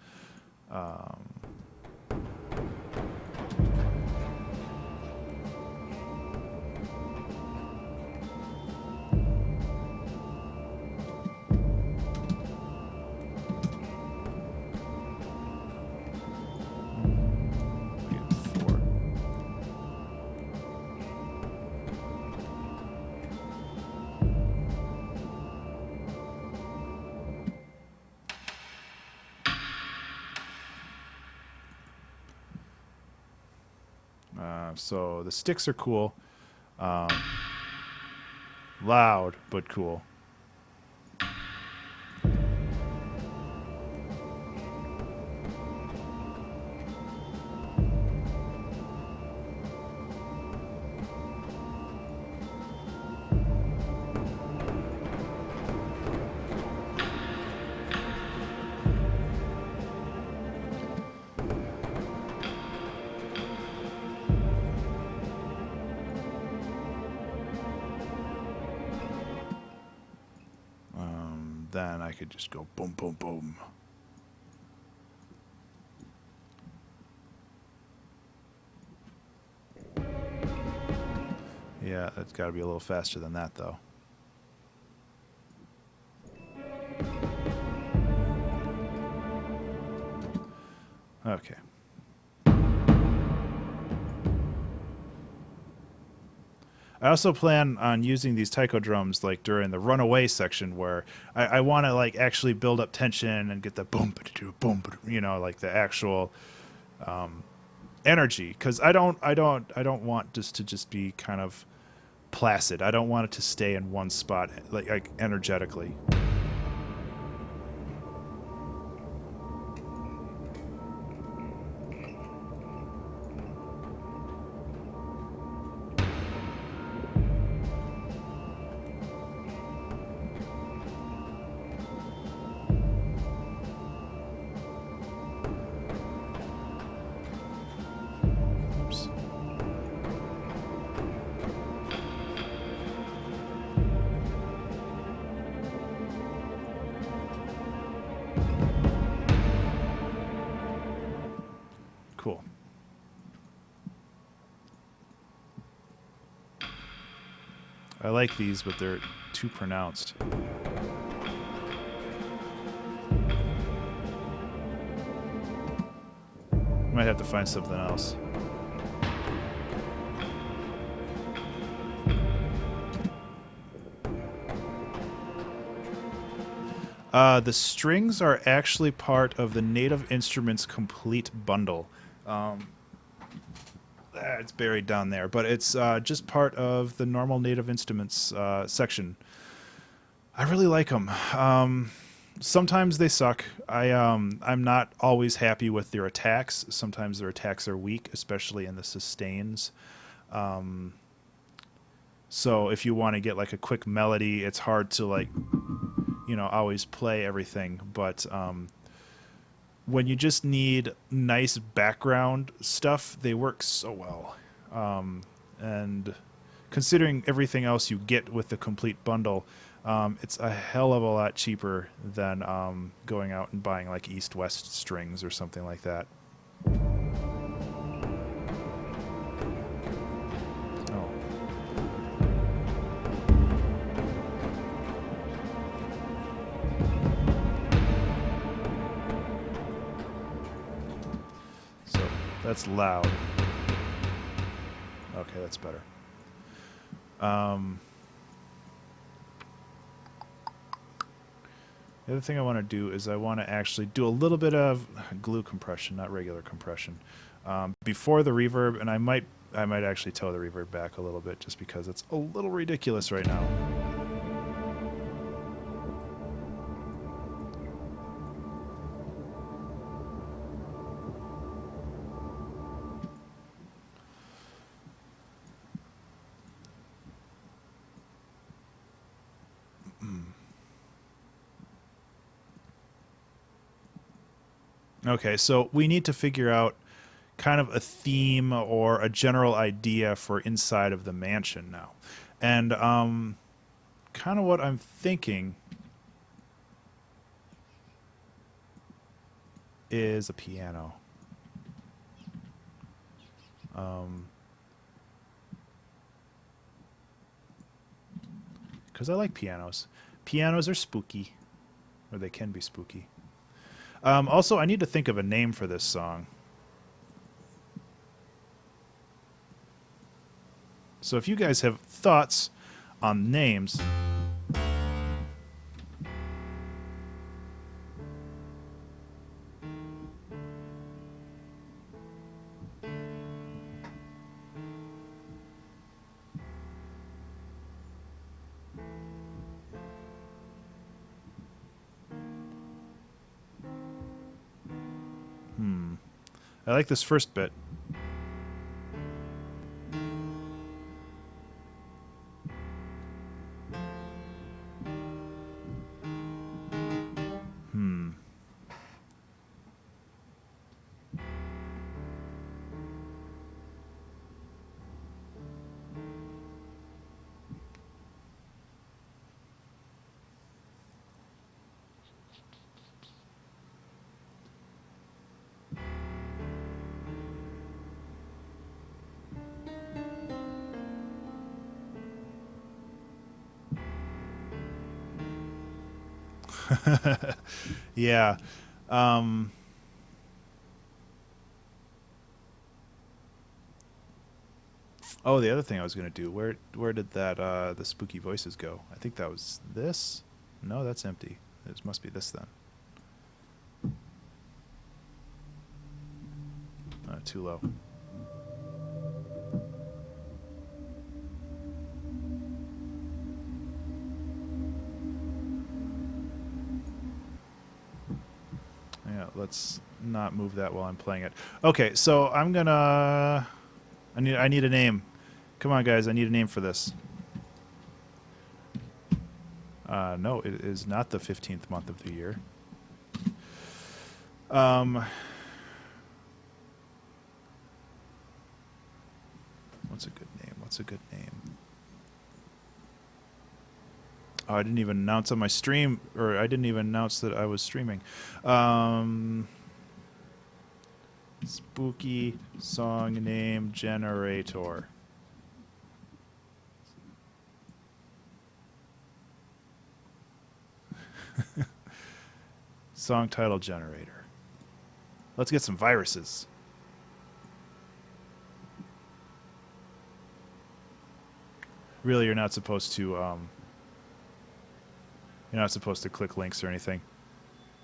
So the sticks are cool. Um, loud, but cool. Then I could just go boom, boom, boom. Yeah, that's got to be a little faster than that, though. Okay. I also plan on using these taiko drums like during the runaway section where I want to like actually build up tension and get the boom, boom, you know, like the actual energy. Because I don't want just to just be kind of placid. I don't want it to stay in one spot like energetically. Oops. Cool. I like these, but they're too pronounced. Might have to find something else. The strings are actually part of the Native Instruments Complete bundle. It's buried down there, but it's just part of the normal Native Instruments section. I really like them. Sometimes they suck. I'm not always happy with their attacks. Sometimes their attacks are weak, especially in the sustains. So if you want to get like a quick melody, it's hard to like, you know, always play everything. But when you just need nice background stuff, they work so well. And considering everything else you get with the complete bundle, it's a hell of a lot cheaper than going out and buying like East-West strings or something like that. Oh. So that's loud. Okay, that's better. The other thing I want to do is I want to actually do a little bit of glue compression, not regular compression, before the reverb, and I might actually toe the reverb back a little bit just because it's a little ridiculous right now. Okay, so we need to figure out kind of a theme or a general idea for inside of the mansion now. And kind of what I'm thinking is a piano. Because I like pianos. Pianos are spooky, or they can be spooky. Also, I need to think of a name for this song. So if you guys have thoughts on names, I like this first bit. Hmm. Yeah. Um, oh, the other thing I was gonna do. Where did that the spooky voices go? I think that was this. No, that's empty. It must be this then. Too low. Yeah, let's not move that while I'm playing it. Okay, so I'm gonna. I need a name. Come on, guys. I need a name for this. No, it is not the 15th month of the year. What's a good name? What's a good name? Oh, I didn't even announce on my stream, or I didn't even announce that I was streaming. Spooky song name generator. Song title generator. Let's get some viruses. Really, you're not supposed to you're not supposed to click links or anything.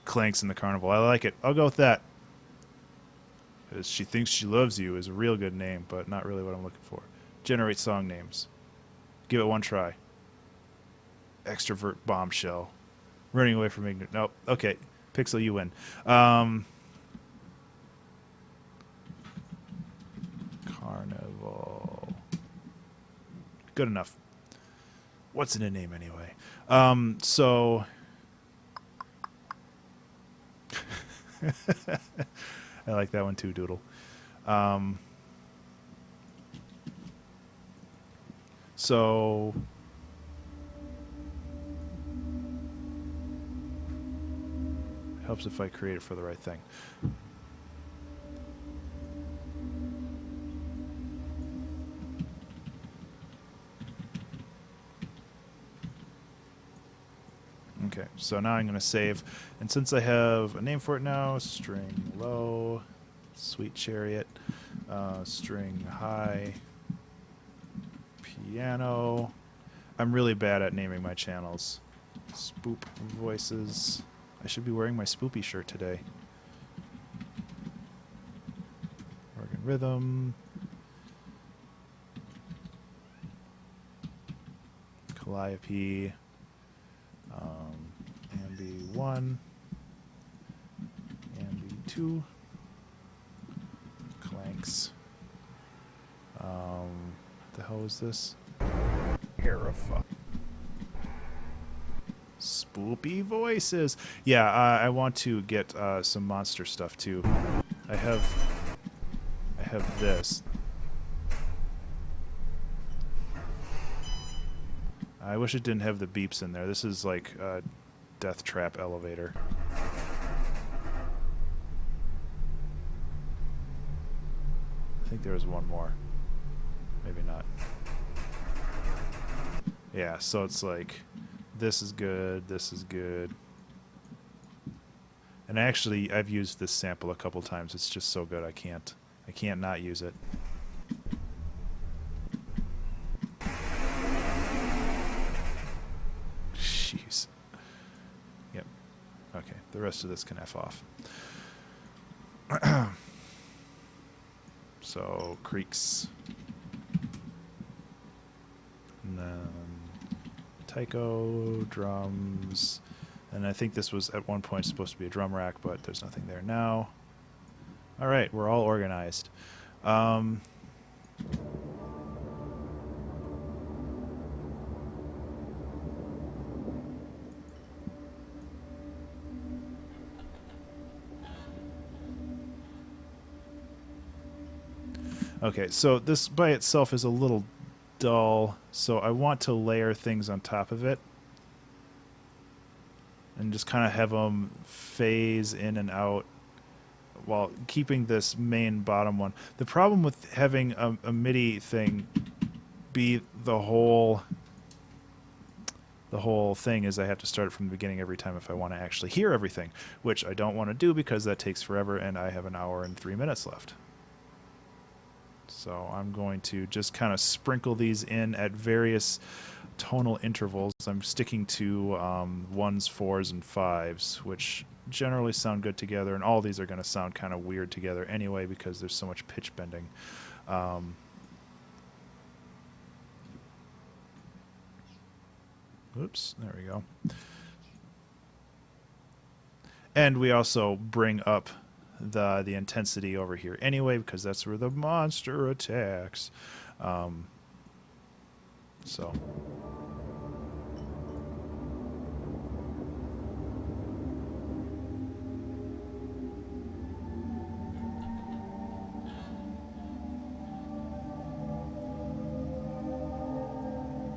Clanks in the Carnival. I like it. I'll go with that. She Thinks She Loves You is a real good name, but not really what I'm looking for. Generate song names. Give it one try. Extrovert bombshell. Running away from ignorance. Nope. Okay. Pixel, you win. Carnival. Good enough. What's in a name anyway? So I like that one too, Doodle. So helps if I create it for the right thing. Okay, so now I'm going to save. And since I have a name for it now, string low, sweet chariot, string high, piano. I'm really bad at naming my channels. Spoop voices. I should be wearing my spoopy shirt today. Organ rhythm. Calliope. Ambi 1. Ambi 2. Clanks. What the hell is this? Herifa. Spoopy voices. Yeah, I want to get some monster stuff too. I have this. I wish it didn't have the beeps in there. This is like a death trap elevator. I think there was one more. Maybe not. Yeah, so it's like this is good, this is good. And actually I've used this sample a couple times. It's just so good I can't not use it. Jeez. Yep. Okay, the rest of this can F off. So, creaks. And then taiko, drums. And I think this was at one point supposed to be a drum rack, but there's nothing there now. All right, we're all organized. Um, okay, so this by itself is a little dull, so I want to layer things on top of it and just kind of have them phase in and out while keeping this main bottom one. The problem with having a MIDI thing be the whole thing is I have to start from the beginning every time if I want to actually hear everything, which I don't want to do because that takes forever and I have an hour and 3 minutes left. So I'm going to just kind of sprinkle these in at various tonal intervals. I'm sticking to ones, fours, and fives, which generally sound good together, and all these are going to sound kind of weird together anyway because there's so much pitch bending. Oops, there we go. And we also bring up the intensity over here anyway because that's where the monster attacks. So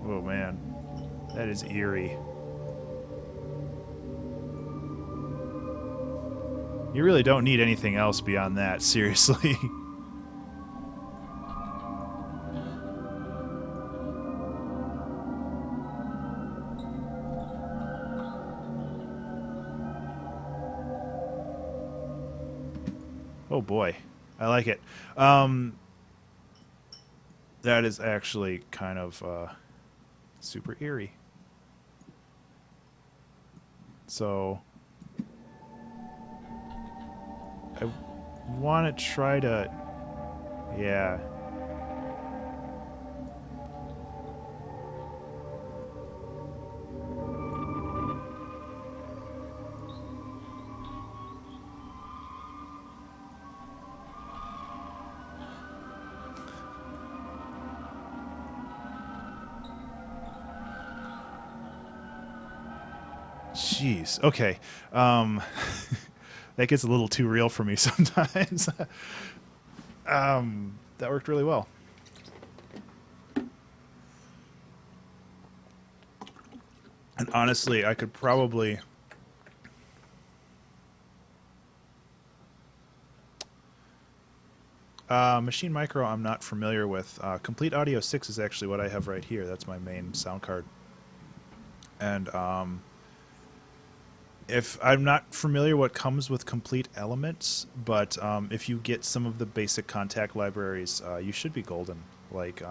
oh man, that is eerie. You really don't need anything else beyond that, seriously. Oh boy, I like it. That is actually kind of super eerie. So I want to try to, yeah. Jeez. Okay. That gets a little too real for me sometimes. That worked really well. And honestly, I could probably Machine Micro I'm not familiar with. Complete Audio 6 is actually what I have right here. That's my main sound card. And if I'm not familiar what comes with Complete Elements, but if you get some of the basic Contact libraries, you should be golden. Like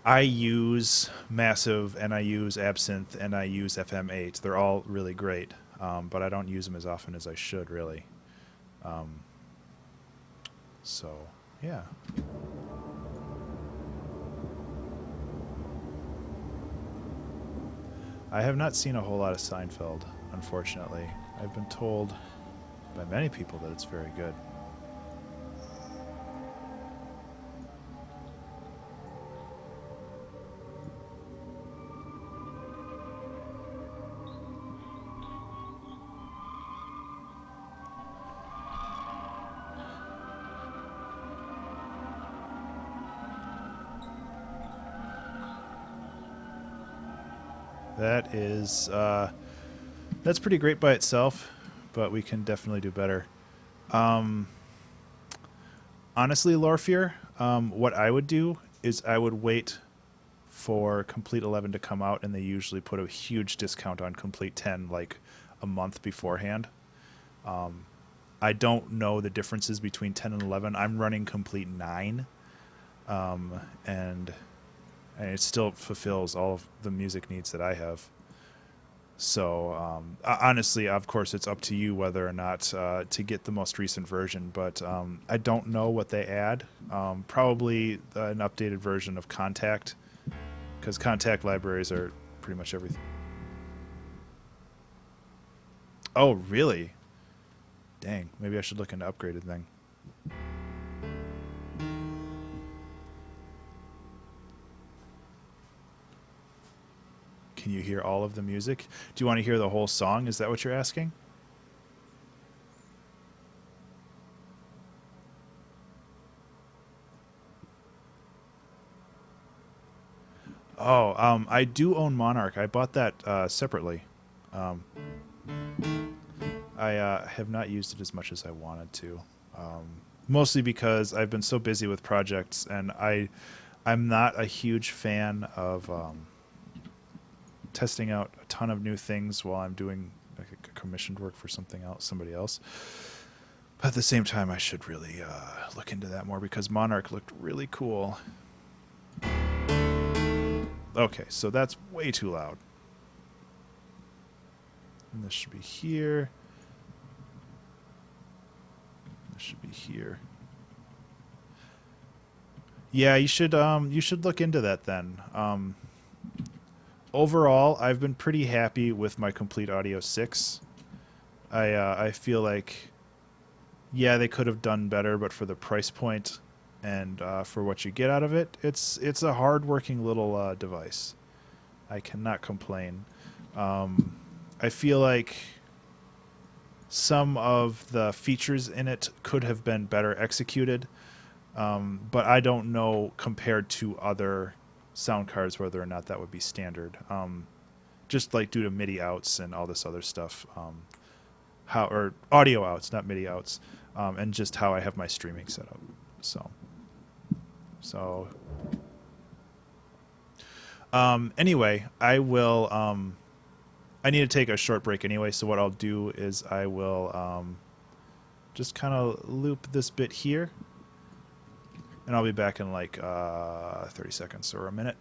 I use Massive and I use Absinthe and I use FM8. They're all really great, but I don't use them as often as I should, really. So, yeah. I have not seen a whole lot of Seinfeld, unfortunately. I've been told by many people that it's very good. That is, that's pretty great by itself, but we can definitely do better. Honestly, Lorfear, what I would do is I would wait for Complete 11 to come out, and they usually put a huge discount on Complete 10 like a month beforehand. I don't know the differences between 10 and 11. I'm running Complete 9, and it still fulfills all of the music needs that I have. So honestly, of course, it's up to you whether or not to get the most recent version. But I don't know what they add. Probably an updated version of Contact, because Contact libraries are pretty much everything. Oh, really? Dang, maybe I should look into upgraded thing. Can you hear all of the music? Do you want to hear the whole song? Is that what you're asking? Oh, I do own Monarch. I bought that separately. Um, I have not used it as much as I wanted to, mostly because I've been so busy with projects, and I'm not a huge fan of testing out a ton of new things while I'm doing like commissioned work for somebody else. But at the same time, I should really look into that more because Monarch looked really cool. Okay, so that's way too loud. And this should be here. This should be here. Yeah, you should look into that then. Overall, I've been pretty happy with my Complete Audio 6. I feel like, yeah, they could have done better, but for the price point and for what you get out of it, it's a hard-working little device. I cannot complain. I feel like some of the features in it could have been better executed, but I don't know compared to other sound cards whether or not that would be standard. Just like due to MIDI outs and all this other stuff, or audio outs, not MIDI outs, and just how I have my streaming set up. So anyway, I will. I need to take a short break anyway, so what I'll do is I will just kind of loop this bit here, and I'll be back in like 30 seconds or a minute.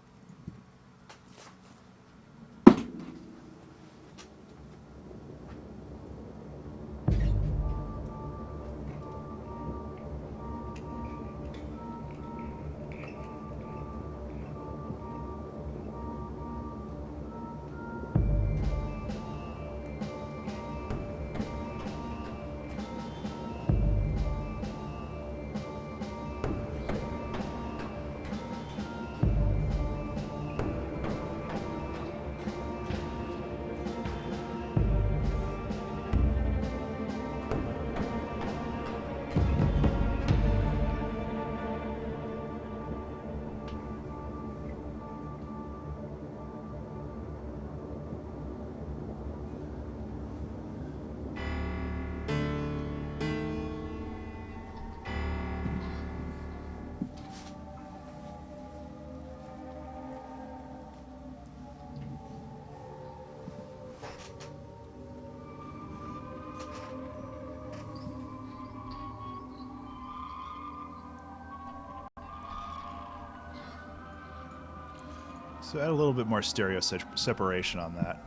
So add a little bit more stereo separation on that.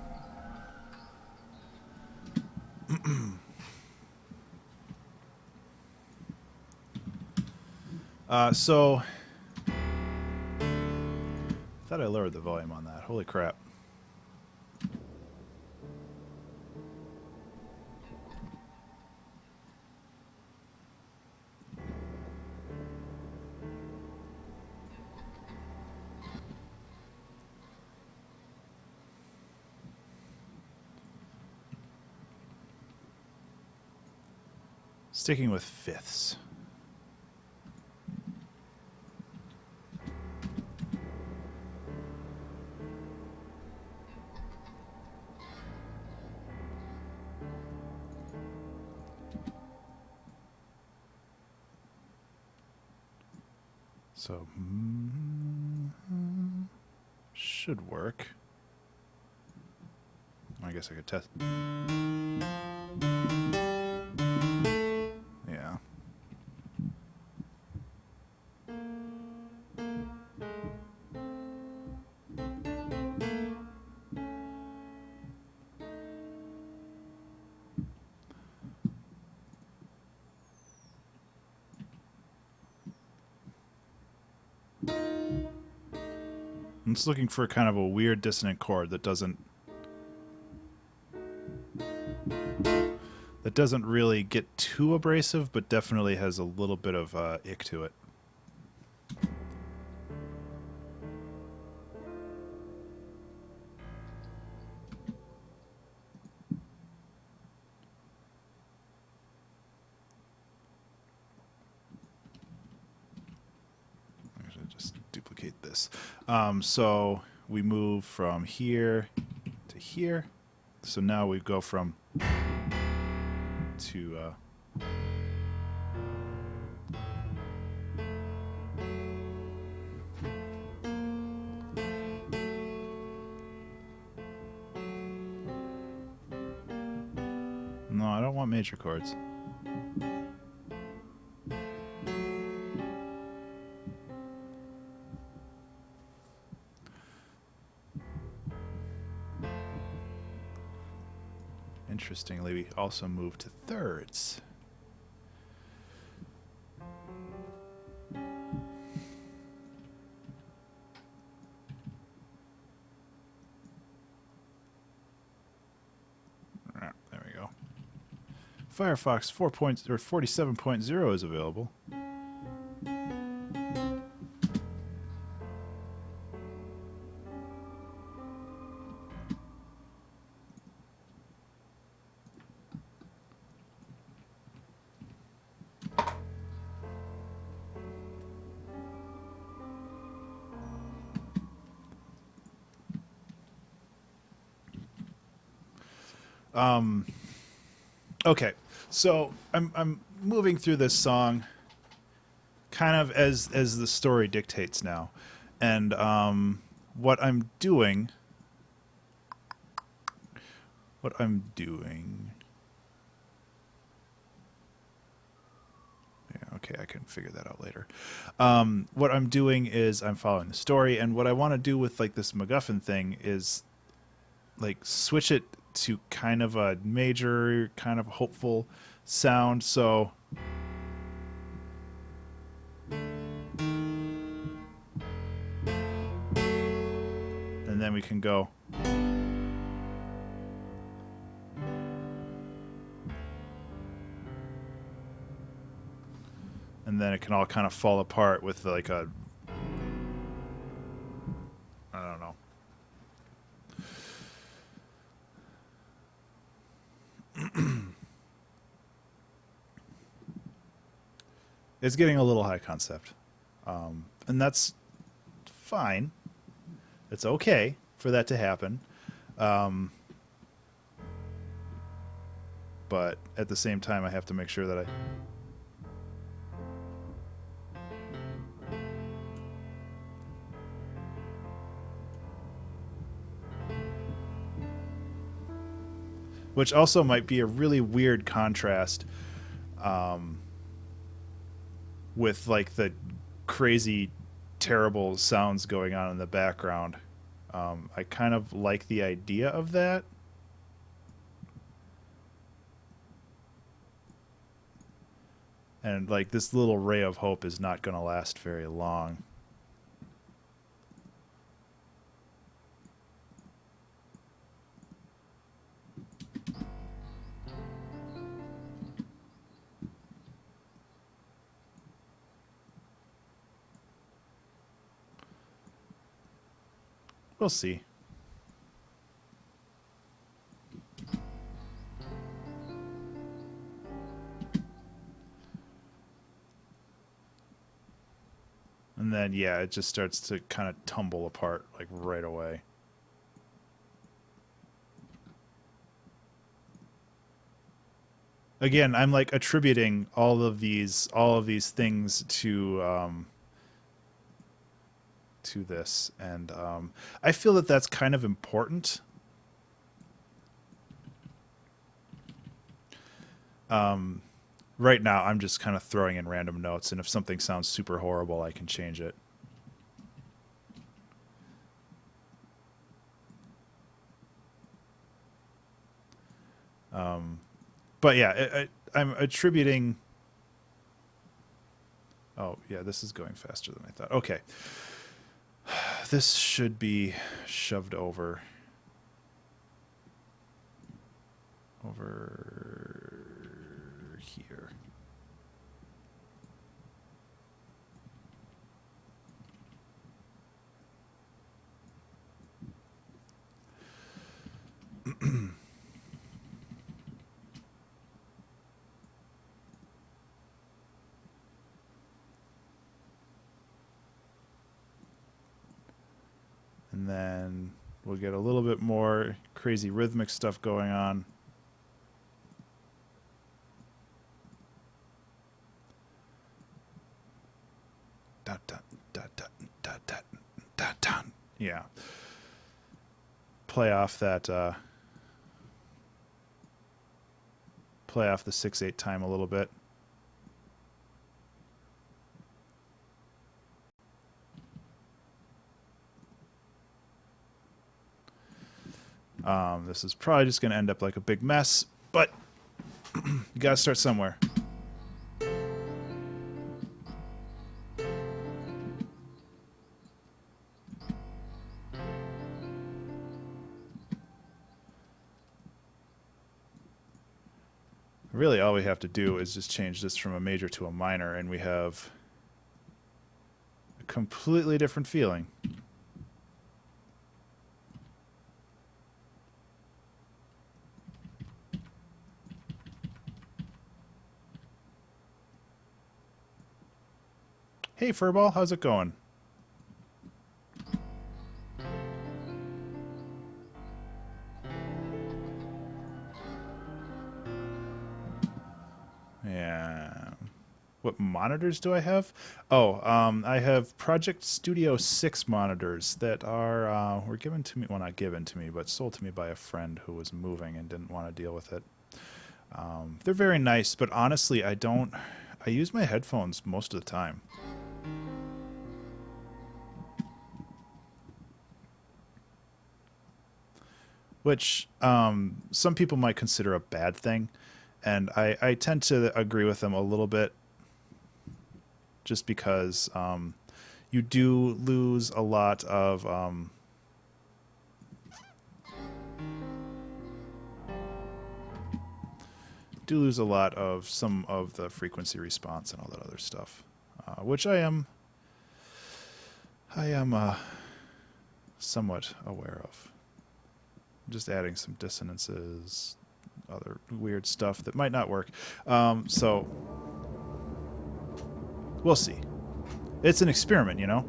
So I thought I lowered the volume on that. Holy crap. Sticking with fifths. So, should work. I guess I could test. Yeah. I'm just looking for kind of a weird dissonant chord that that doesn't really get too abrasive, but definitely has a little bit of ick to it. Just duplicate this. So we move from here to here. So now we go from to no, I don't want major chords. Interestingly, we also move to thirds. There we go. Firefox 47.0 is available. Okay, so I'm moving through this song kind of as the story dictates now, and what I'm doing. Yeah, okay, I can figure that out later. What I'm doing is I'm following the story, and what I want to do with like this MacGuffin thing is like switch it to kind of a major, kind of hopeful sound. So and then we can go. And then it can all kind of fall apart with like a, I don't know. It's getting a little high concept. And that's fine. It's okay for that to happen. But at the same time, I have to make sure that I... Which also might be a really weird contrast with like the crazy, terrible sounds going on in the background. I kind of like the idea of that. And like this little ray of hope is not going to last very long. We'll see. And then, yeah, it just starts to kind of tumble apart, like, right away. Again, I'm, like, attributing all of these things to this. And I feel that that's kind of important. Right now, I'm just kind of throwing in random notes, and if something sounds super horrible, I can change it. But yeah, I'm attributing... Oh, yeah, this is going faster than I thought. Okay. This should be shoved over... And then we'll get a little bit more crazy rhythmic stuff going on. Dun, dun, dun, dun, dun, dun, dun, dun. Yeah. Play off that, play off the 6/8 time a little bit. This is probably just going to end up like a big mess, but you got to start somewhere. Really, all we have to do is just change this from a major to a minor, and we have a completely different feeling. Hey, Furball, how's it going? Yeah. What monitors do I have? Oh, I have Project Studio 6 monitors that are were given to me. Well, not given to me, but sold to me by a friend who was moving and didn't want to deal with it. They're very nice, but honestly, I use my headphones most of the time. Which some people might consider a bad thing, and I tend to agree with them a little bit, just because you do lose a lot of some of the frequency response and all that other stuff, which I am somewhat aware of. Just adding some dissonances, other weird stuff that might not work. So we'll see. It's an experiment, you know?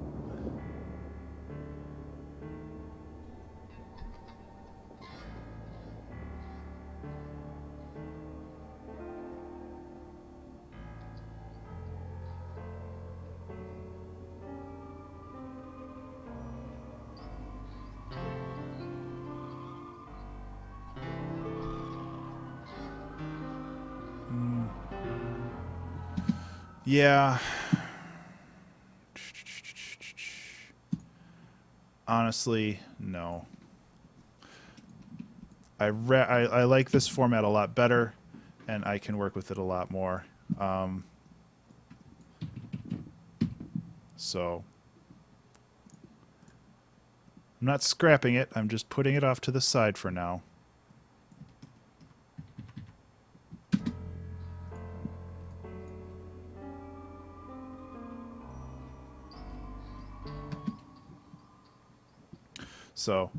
Yeah. Honestly, no. I like this format a lot better, and I can work with it a lot more. So I'm not scrapping it. I'm just putting it off to the side for now. So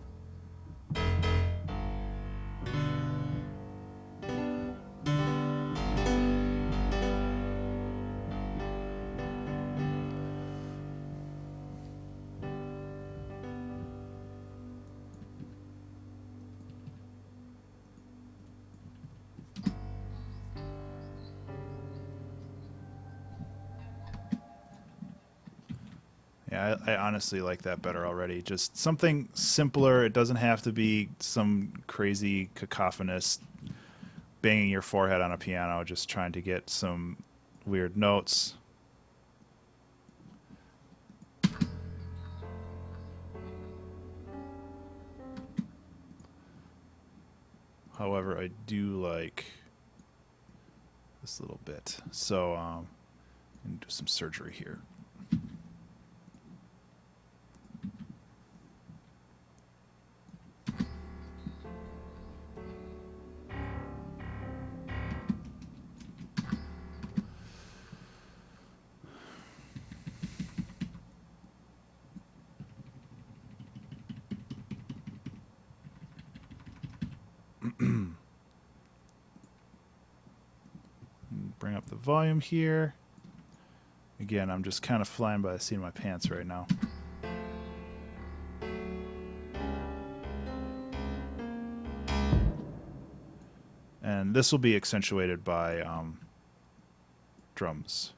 yeah, I honestly like that better already. Just something simpler. It doesn't have to be some crazy cacophonous banging your forehead on a piano, just trying to get some weird notes. However, I do like this little bit. So I'm going to do some surgery here. Bring up the volume here. Again, I'm just kind of flying by the seat of my pants right now. And this will be accentuated by drums.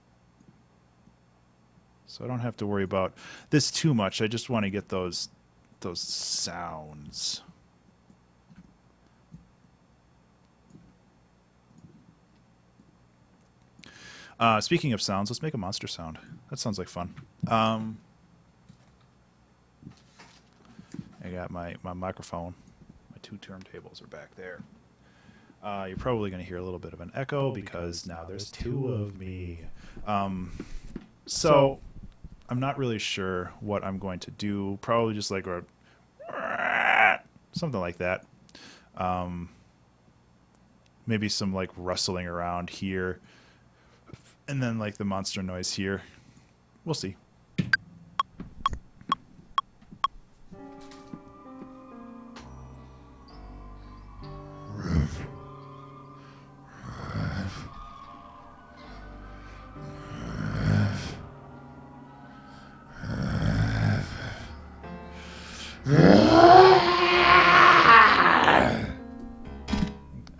So I don't have to worry about this too much. I just want to get those sounds. Speaking of sounds, let's make a monster sound. That sounds like fun. I got my microphone. My 2 turntables are back there. You're probably going to hear a little bit of an echo because now there's 2 of me. So I'm not really sure what I'm going to do. Probably just like something like that. Maybe some like rustling around here. And then like the monster noise here. We'll see.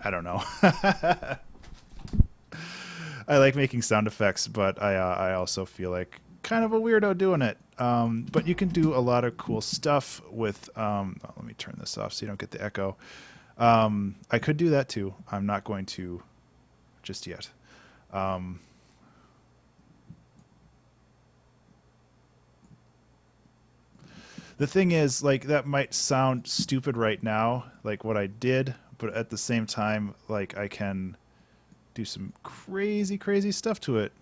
I don't know. I like making sound effects, but I also feel like kind of a weirdo doing it. But you can do a lot of cool stuff with... let me turn this off so you don't get the echo. I could do that too. I'm not going to just yet. The thing is, like, that might sound stupid right now, like what I did, but at the same time, like, I can do some crazy, crazy stuff to it.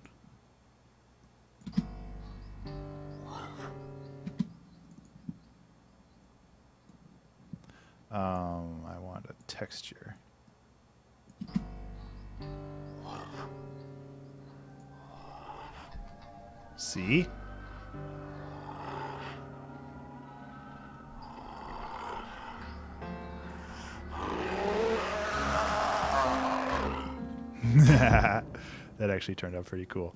I want a texture. See? That actually turned out pretty cool.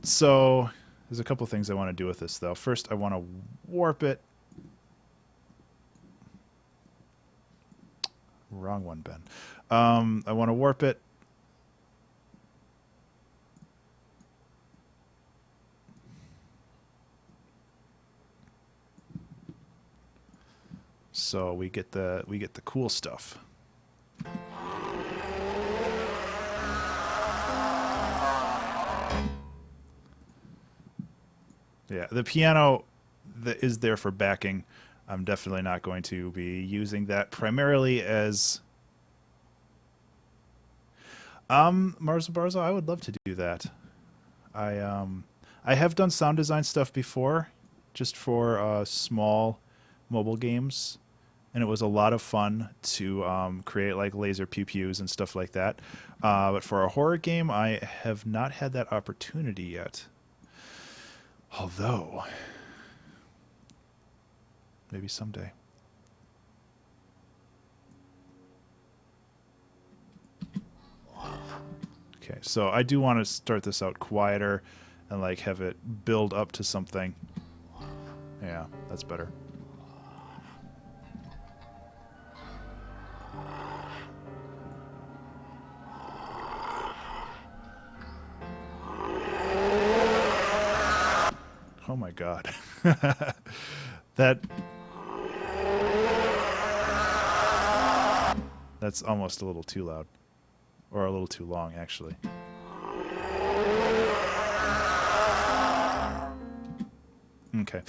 So there's a couple things I want to do with this, though. First, I want to warp it. Wrong one, Ben. I want to warp it. So we get the cool stuff. Yeah, the piano that is there for backing. I'm definitely not going to be using that primarily as Marza Barza. I would love to do that. I have done sound design stuff before, just for small mobile games, and it was a lot of fun to create like laser pew pews and stuff like that. But for a horror game, I have not had that opportunity yet. Although, maybe someday. Okay, so I do want to start this out quieter and like have it build up to something. Yeah, that's better. Oh my god. That's almost a little too loud. Or a little too long, actually. Okay.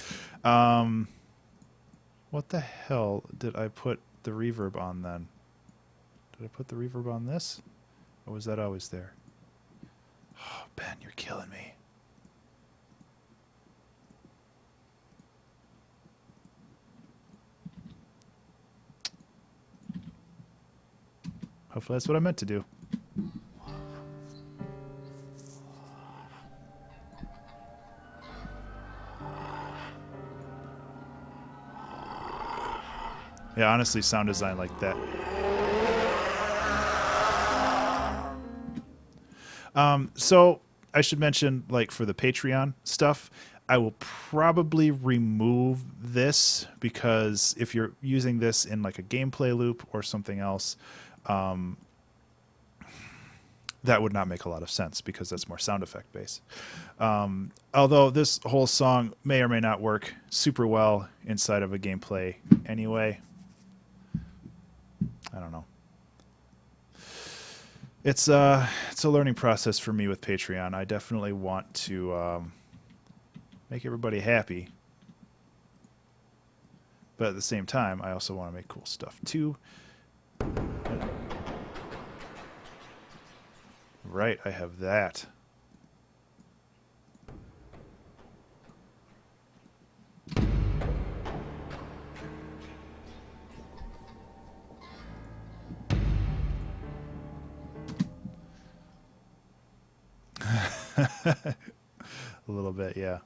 What the hell did I put the reverb on then? Did I put the reverb on this? Or was that always there? Oh, Ben, you're killing me. Hopefully that's what I meant to do. Yeah, honestly, sound design like that. So I should mention, like, for the Patreon stuff, I will probably remove this because if you're using this in like a gameplay loop or something else, that would not make a lot of sense because that's more sound effect based. Although this whole song may or may not work super well inside of a gameplay anyway. I don't know. It's a learning process for me with Patreon. I definitely want to make everybody happy. But at the same time, I also want to make cool stuff too. Right, I have that. A little bit, yeah.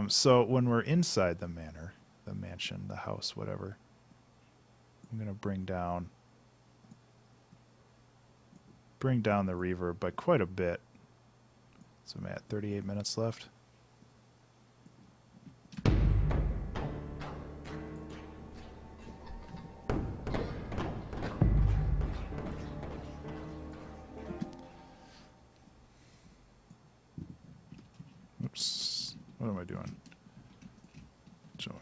So when we're inside the manor, the mansion, the house, whatever, I'm going to bring down the reverb by quite a bit. So I'm at 38 minutes left. Oops. What am I doing? Join.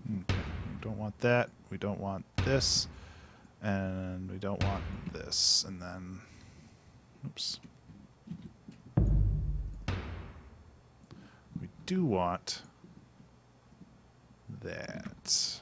Okay. We don't want that. We don't want this. And we don't want this. And then, oops. We do want that.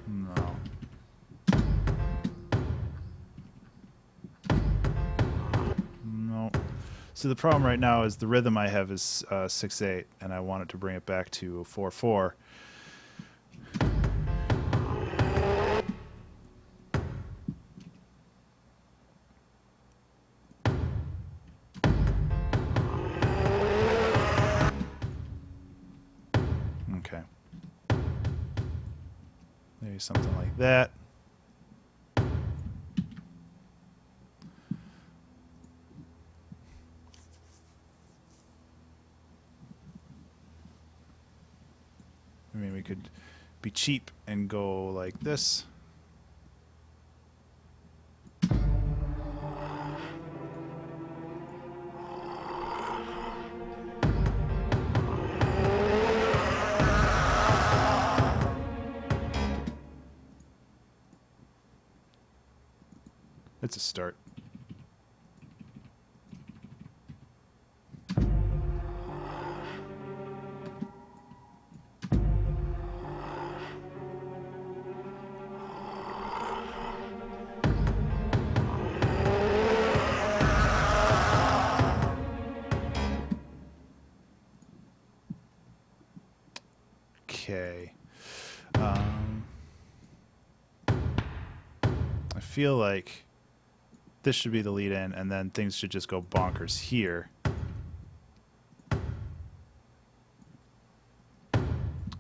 No. No. So the problem right now is the rhythm I have is 6/8, and I wanted to bring it back to 4/4. Okay. Maybe something like that. I mean, we could be cheap and go like this. It's a start. Okay. I feel like this should be the lead in, and then things should just go bonkers here.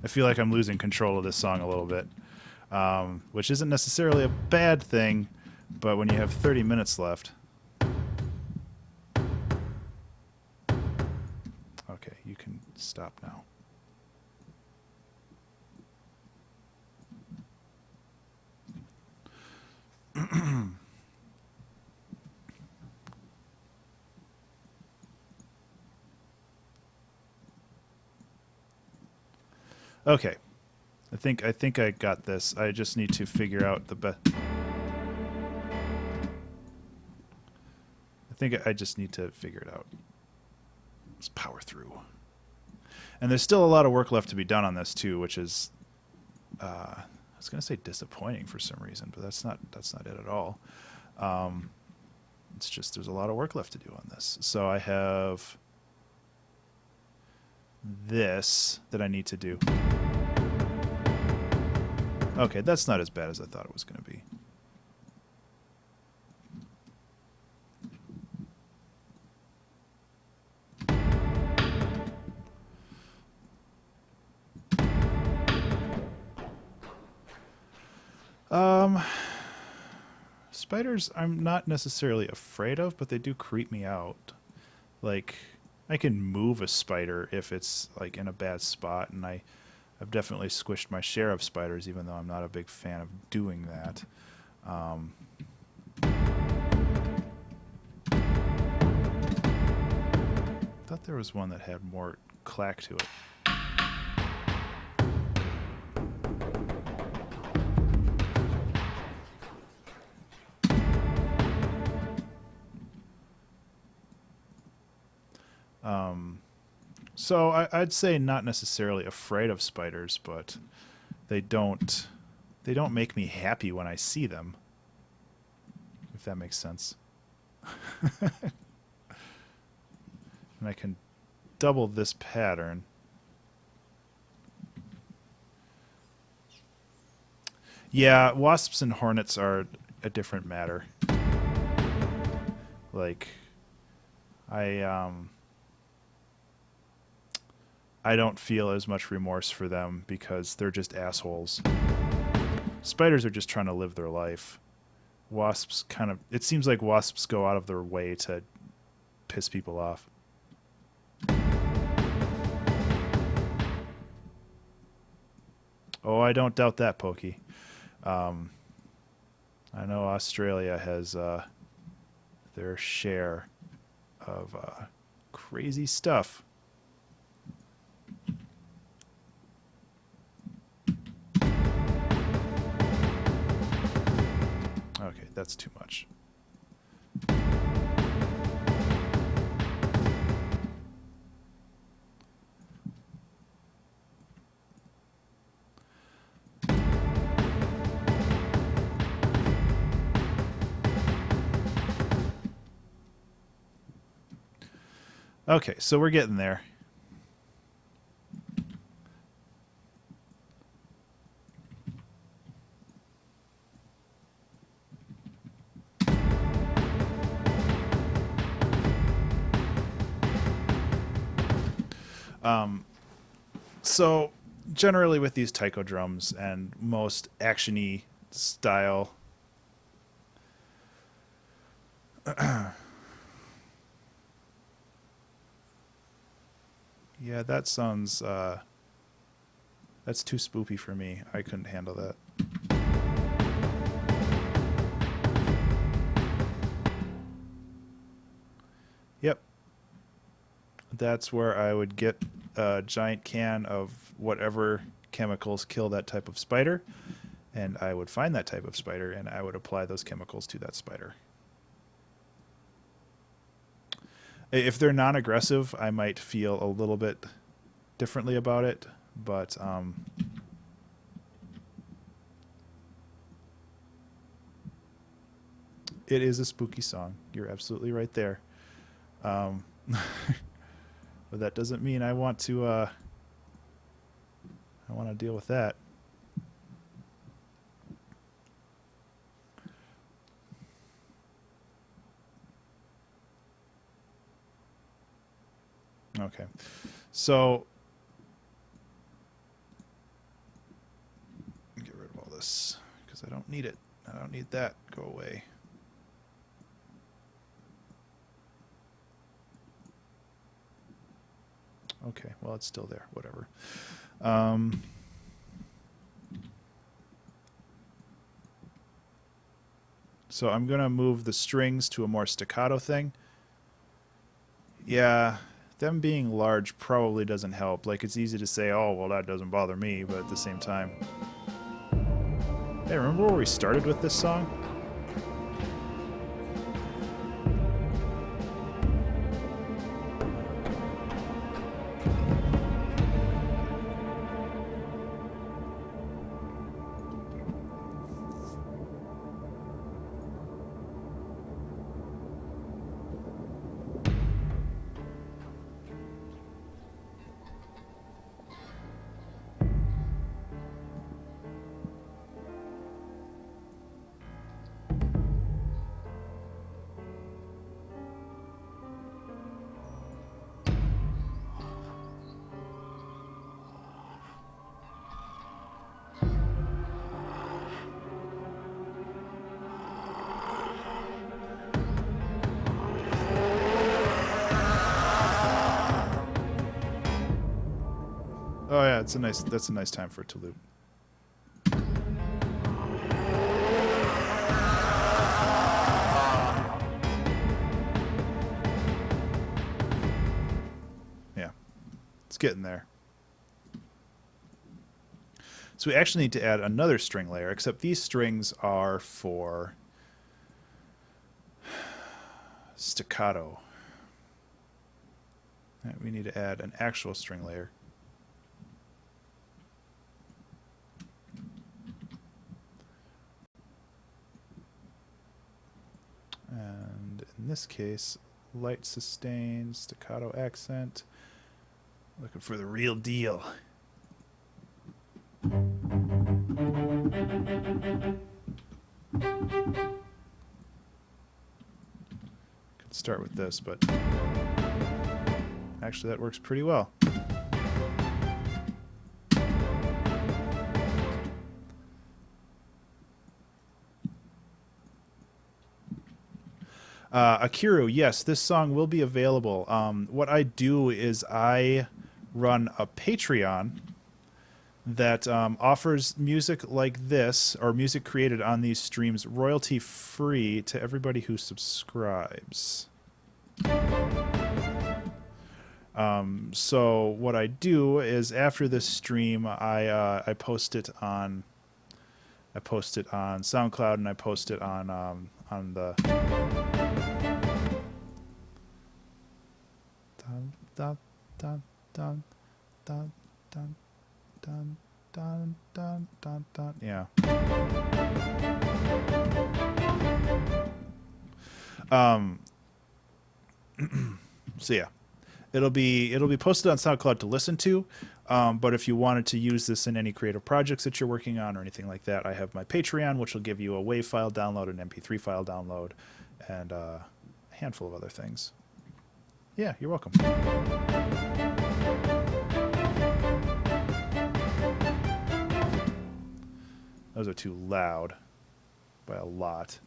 I feel like I'm losing control of this song a little bit, which isn't necessarily a bad thing, but when you have 30 minutes left. Okay, you can stop now. Okay, I think I got this. I just need to figure out the best. I think I just need to figure it out. Let's power through. And there's still a lot of work left to be done on this too, which is, I was going to say disappointing for some reason, but that's not it at all. It's just there's a lot of work left to do on this. So I have this that I need to do. Okay, that's not as bad as I thought it was going to be. Spiders I'm not necessarily afraid of, but they do creep me out. Like, I can move a spider if it's like in a bad spot, and I've definitely squished my share of spiders, even though I'm not a big fan of doing that. Thought there was one that had more clack to it. So I'd say not necessarily afraid of spiders, but they don't make me happy when I see them, if that makes sense. And I can double this pattern. Yeah, wasps and hornets are a different matter. Like, I don't feel as much remorse for them because they're just assholes. Spiders are just trying to live their life. Wasps kind of... It seems like wasps go out of their way to piss people off. Oh, I don't doubt that, Pokey. I know Australia has their share of crazy stuff. Okay, that's too much. Okay, so we're getting there. So generally with these taiko drums and most action-y style yeah, that sounds that's too spoopy for me. I couldn't handle that. Yep. That's where I would get a giant can of whatever chemicals kill that type of spider, and I would find that type of spider, and I would apply those chemicals to that spider. If they're non-aggressive, I might feel a little bit differently about it, but it is a spooky song. You're absolutely right there. But that doesn't mean I want to deal with that. Okay, so get rid of all this because I don't need it. I don't need that. Go away. Okay, well, it's still there. Whatever. So I'm going to move the strings to a more staccato thing. Yeah, them being large probably doesn't help. Like, it's easy to say, oh, well, that doesn't bother me, but at the same time... Hey, remember where we started with this song? Yeah, that's a nice time for it to loop. Yeah, it's getting there. So we actually need to add another string layer, except these strings are for staccato. Right, we need to add an actual string layer. And in this case, light sustain, staccato accent. Looking for the real deal. Could start with this, but actually that works pretty well. Akiru, yes, this song will be available. What I do is I run a Patreon that offers music like this, or music created on these streams, royalty free to everybody who subscribes. So what I do is after this stream, I post it on SoundCloud, and I post it on the dun dun dun dun dun dun dun dun dun dun. Yeah. So yeah, it'll be posted on SoundCloud to listen to. But if you wanted to use this in any creative projects that you're working on or anything like that, I have my Patreon, which will give you a WAV file download, an MP3 file download, and a handful of other things. Yeah, you're welcome. Those are too loud by a lot.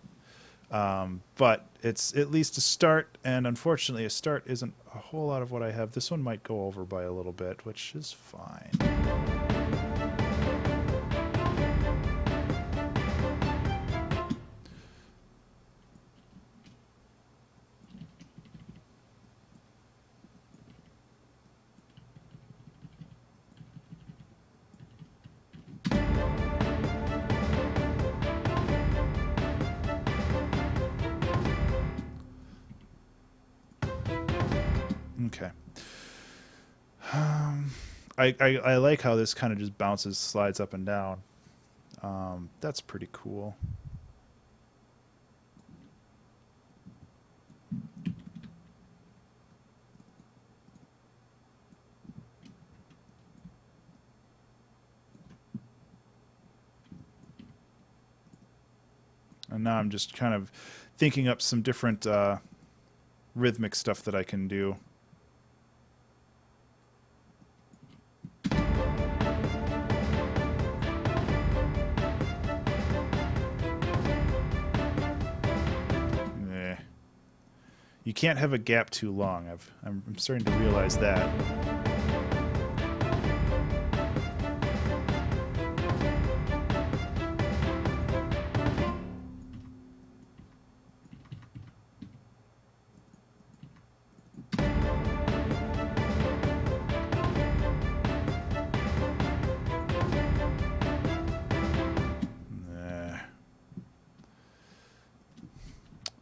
But it's at least a start, and unfortunately a start isn't a whole lot of what I have. This one might go over by a little bit, which is fine. Okay. I like how this kind of just bounces, slides up and down. That's pretty cool. And now I'm just kind of thinking up some different rhythmic stuff that I can do. You can't have a gap too long. I'm starting to realize that.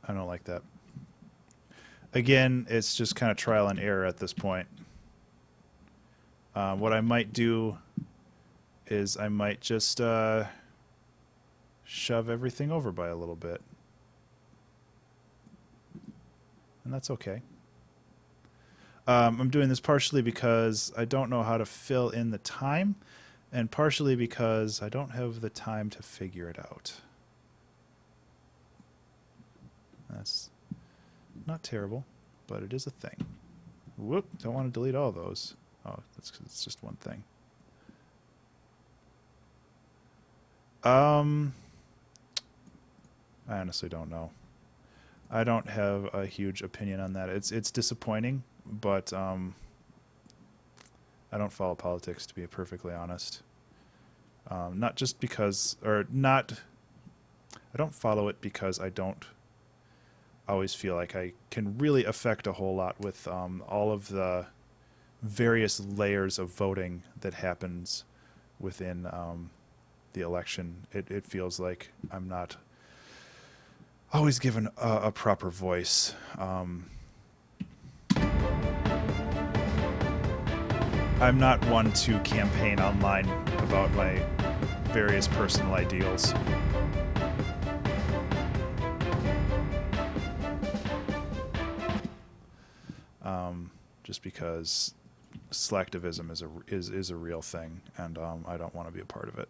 I don't like that. Again, it's just kind of trial and error at this point. What I might do is I might just shove everything over by a little bit. And that's okay. I'm doing this partially because I don't know how to fill in the time, and partially because I don't have the time to figure it out. That's not terrible, but it is a thing. Whoop, don't want to delete all those. Oh, that's 'cause it's just one thing. I honestly don't know. I don't have a huge opinion on that. It's disappointing, but I I don't follow politics, to be perfectly honest. Not just because, or not. I don't follow it because I don't always feel like I can really affect a whole lot with all of the various layers of voting that happens within the election. It feels like I'm not always given a proper voice. I'm not one to campaign online about my various personal ideals. Just because slacktivism is a real thing, and I don't want to be a part of it.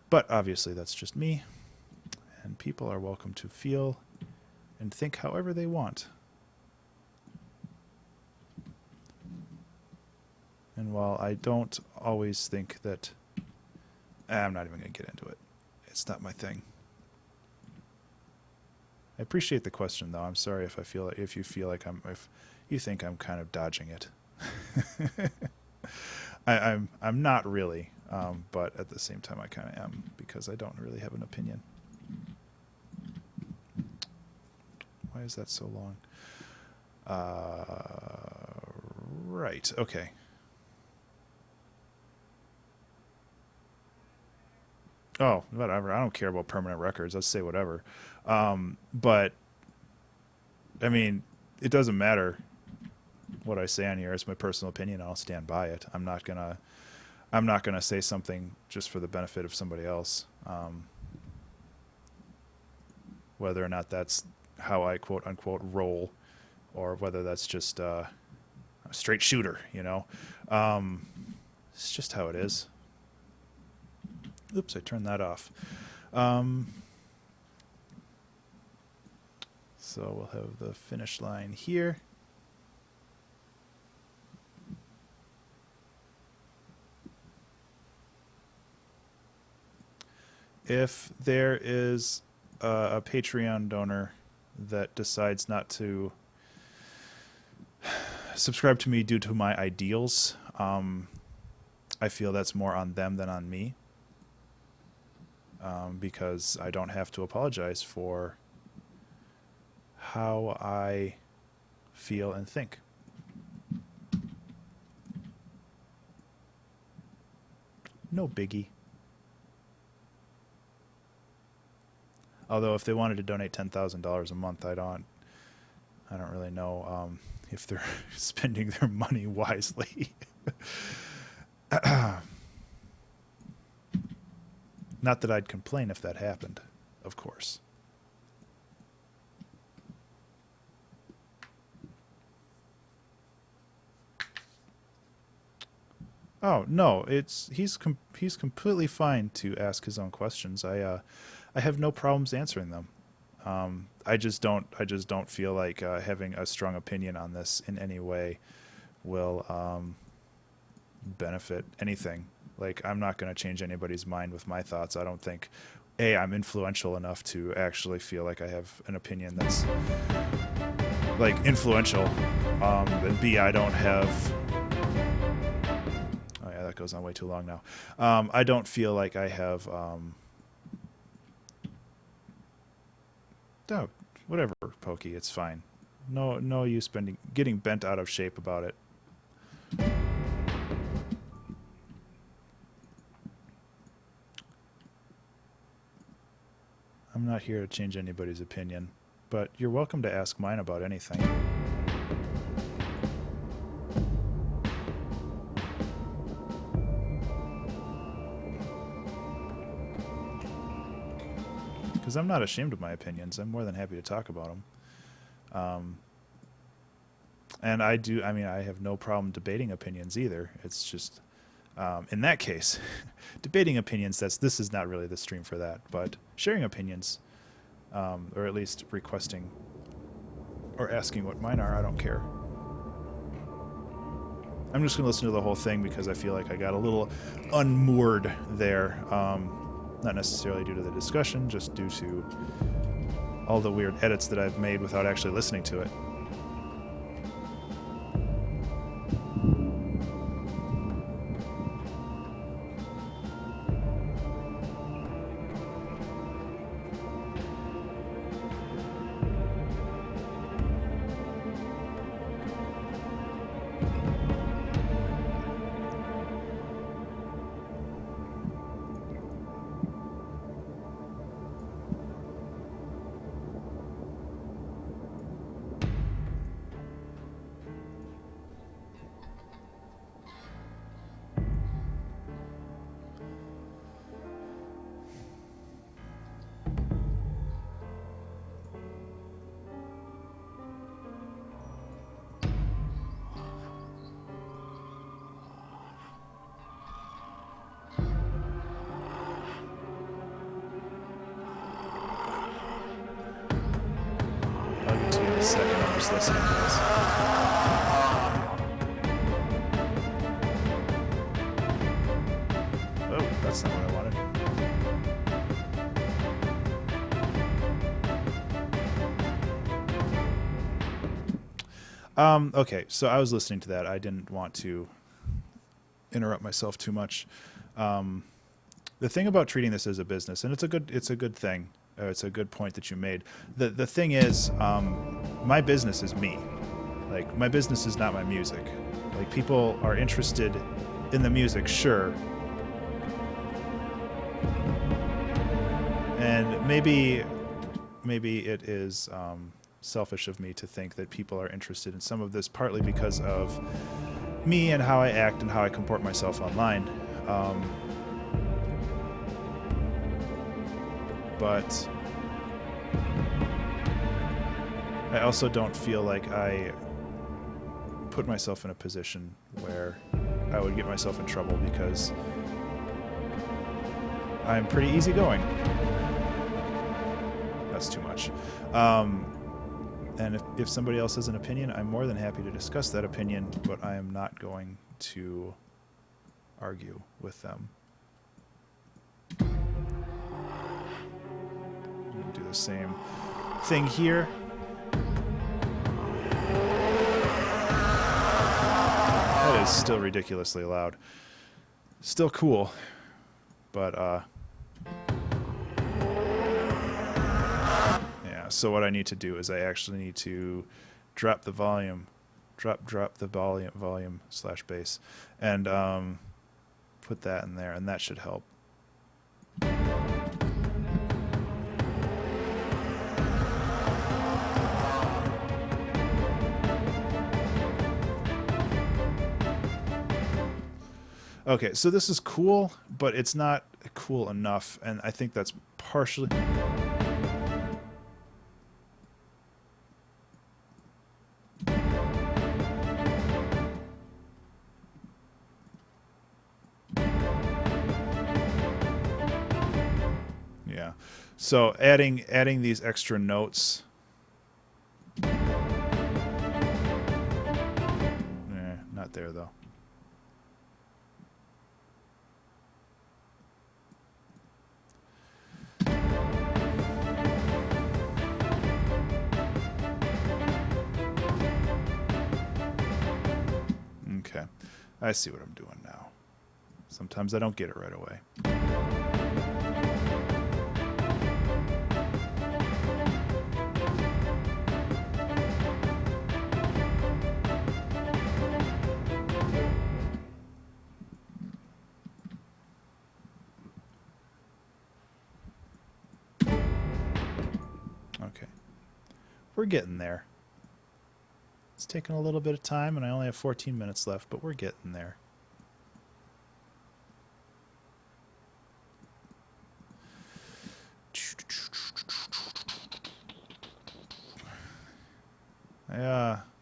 But obviously that's just me, and people are welcome to feel and think however they want. And while I don't always think that... I'm not even going to get into it. It's not my thing. I appreciate the question, though. I'm sorry if you feel like if you think I'm kind of dodging it. I'm not really, but at the same time I kind of am, because I don't really have an opinion. Why is that so long? Right. Okay. Oh, whatever. I don't care about permanent records. Let's say whatever. But I mean, it doesn't matter what I say on here. It's my personal opinion. I'll stand by it. I'm not gonna say something just for the benefit of somebody else. Whether or not that's how I quote unquote roll, or whether that's just a straight shooter, you know. It's just how it is. Oops, I turned that off. So we'll have the finish line here. If there is a Patreon donor that decides not to subscribe to me due to my ideals, I feel that's more on them than on me. Because I don't have to apologize for how I feel and think. No biggie. Although if they wanted to donate $10,000 a month, I don't really know if they're spending their money wisely. Not that I'd complain if that happened, of course. Oh no, he's completely fine to ask his own questions. I have no problems answering them. I just don't feel like having a strong opinion on this in any way will benefit anything. Like, I'm not going to change anybody's mind with my thoughts. I don't think, A, I'm influential enough to actually feel like I have an opinion that's, like, influential. And B, I don't have... Oh, yeah, that goes on way too long now. I don't feel like I have... Oh, whatever, Pokey, it's fine. No use getting bent out of shape about it. I'm not here to change anybody's opinion, but you're welcome to ask mine about anything. Because I'm not ashamed of my opinions. I'm more than happy to talk about them. And I have no problem debating opinions either. It's just, in that case, debating opinions, this is not really the stream for that. But sharing opinions, or at least requesting or asking what mine are, I don't care. I'm just going to listen to the whole thing because I feel like I got a little unmoored there. Not necessarily due to the discussion, just due to all the weird edits that I've made without actually listening to it. I'll get to you in a second. I'm just listening to this. Oh, that's not what I wanted. Okay, so I was listening to that. I didn't want to interrupt myself too much. The thing about treating this as a business, and it's a good thing. It's a good point that you made. The thing is, my business is me. Like, my business is not my music. Like, people are interested in the music, sure. And maybe it is selfish of me to think that people are interested in some of this, partly because of me and how I act and how I comport myself online. But I also don't feel like I put myself in a position where I would get myself in trouble, because I'm pretty easygoing. That's too much. And if somebody else has an opinion, I'm more than happy to discuss that opinion, but I am not going to argue with them. Do the same thing here. That is still ridiculously loud. Still cool, but yeah, so what I need to do is I actually need to drop the volume, drop the volume / bass, and put that in there, and that should help. Okay, so this is cool, but it's not cool enough, and I think that's partially... Yeah, so adding these extra notes... not there, though. Okay, I see what I'm doing now. Sometimes I don't get it right away. Okay, we're getting there. It's taking a little bit of time, and I only have 14 minutes left, but we're getting there.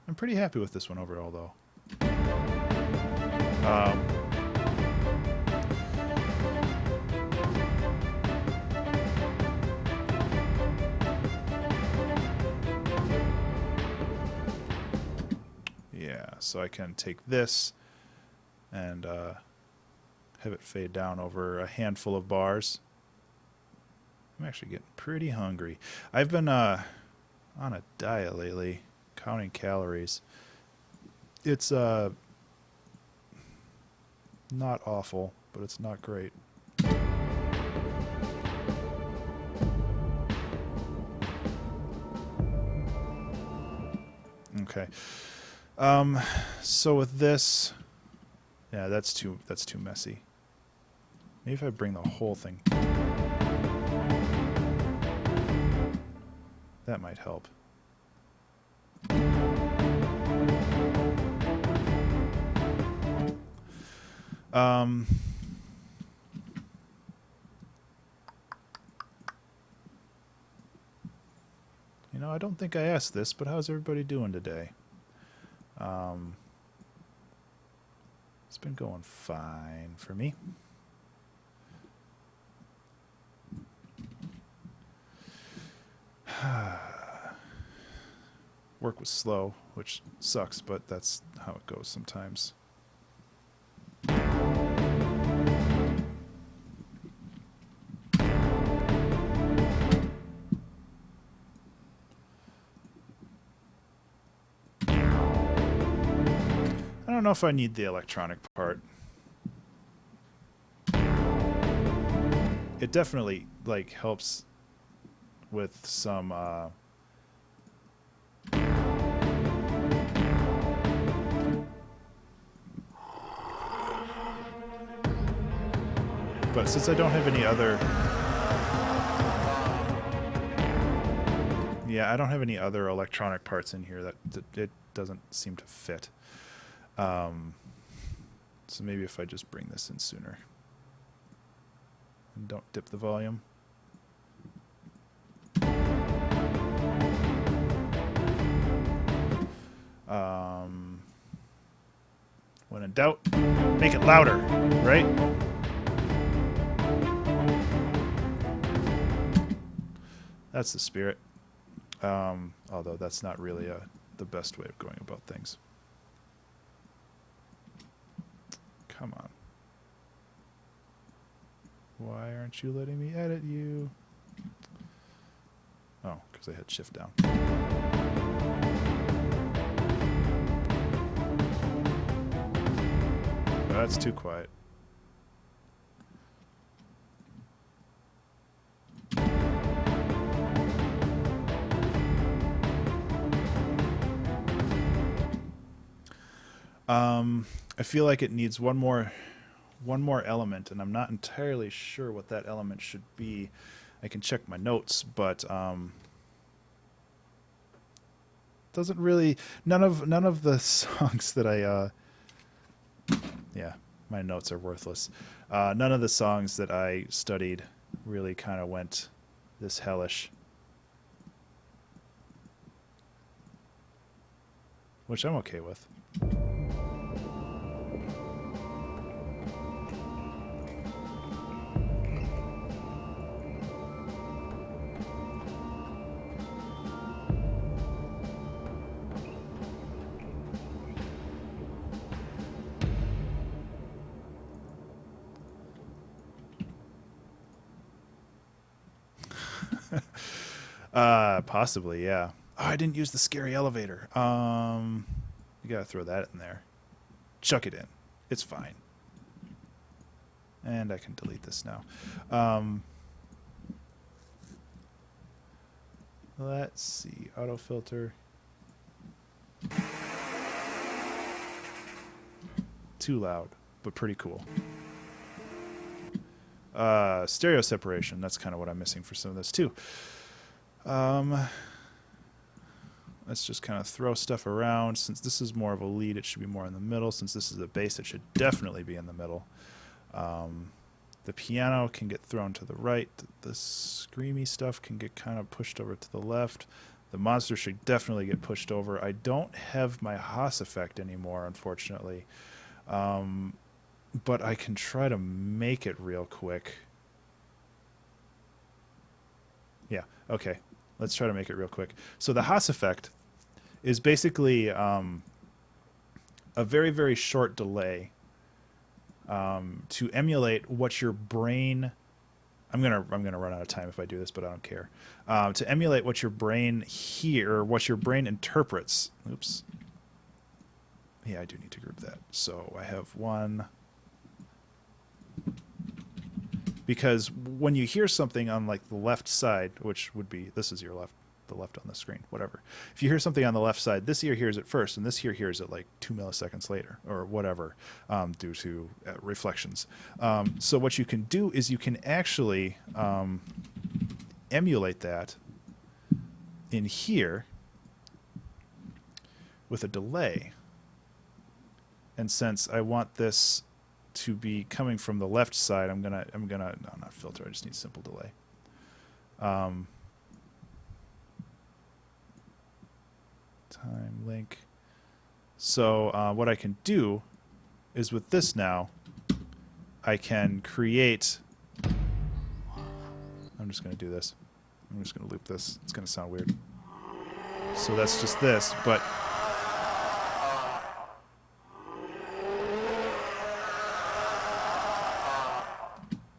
I'm pretty happy with this one overall, though. Yeah, so I can take this and have it fade down over a handful of bars. I'm actually getting pretty hungry. I've been on a diet lately, counting calories. It's not awful, but it's not great. Okay. So with this, yeah, that's too messy. Maybe if I bring the whole thing, that might help. Um, you know, I don't think I asked this, but how's everybody doing today? It's been going fine for me. Work was slow, which sucks, but that's how it goes sometimes. I don't know if I need the electronic part. It definitely like helps with some but since I don't have any other, yeah, I don't have any other electronic parts in here that it doesn't seem to fit. So maybe if I just bring this in sooner and don't dip the volume. When in doubt, make it louder, right? That's the spirit. Although that's not really the best way of going about things. Come on. Why aren't you letting me edit you? Oh, because I hit shift down. Oh, that's too quiet. I feel like it needs one more element, and I'm not entirely sure what that element should be. I can check my notes, but doesn't really none of the songs that I yeah, my notes are worthless. None of the songs that I studied really kind of went this hellish, which I'm okay with. Possibly, yeah. Oh, I didn't use the scary elevator. You gotta throw that in there. Chuck it in. It's fine. And I can delete this now. Let's see. Auto filter. Too loud, but pretty cool. Stereo separation. That's kind of what I'm missing for some of this too. Let's just kind of throw stuff around. Since this is more of a lead, it should be more in the middle. Since this is a bass, it should definitely be in the middle. The piano can get thrown to the right. The screamy stuff can get kind of pushed over to the left. The monster should definitely get pushed over. I don't have my Haas effect anymore, unfortunately. But I can try to make it real quick. Yeah, okay. Let's try to make it real quick. So the Haas effect is basically a very, very short delay to emulate what your brain I'm gonna run out of time if I do this, but I don't care. To emulate what your brain what your brain interprets. Oops. Yeah, I do need to group that. So I have one. Because when you hear something on like the left side, which would be, this is your left, the left on the screen, whatever. If you hear something on the left side, this ear hears it first, and this ear hears it like 2 milliseconds later, or whatever, due to reflections. So what you can do is you can actually emulate that in here with a delay. And since I want this to be coming from the left side, I'm gonna no, not filter, I just need simple delay. Time link. So what I can do is with this now, I can create, I'm just gonna do this. I'm just gonna loop this. It's gonna sound weird. So that's just this, but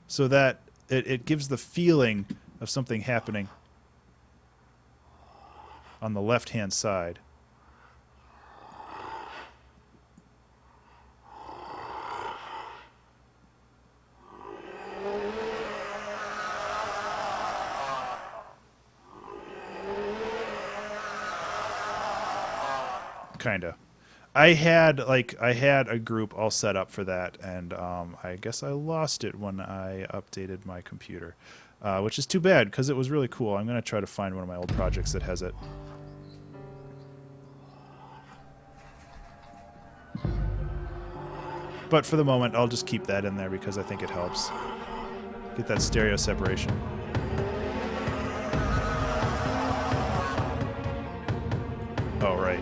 so that it gives the feeling of something happening on the left-hand side. Kinda. I had a group all set up for that, and I guess I lost it when I updated my computer, which is too bad because it was really cool. I'm gonna try to find one of my old projects that has it. But for the moment, I'll just keep that in there because I think it helps get that stereo separation. Oh, right.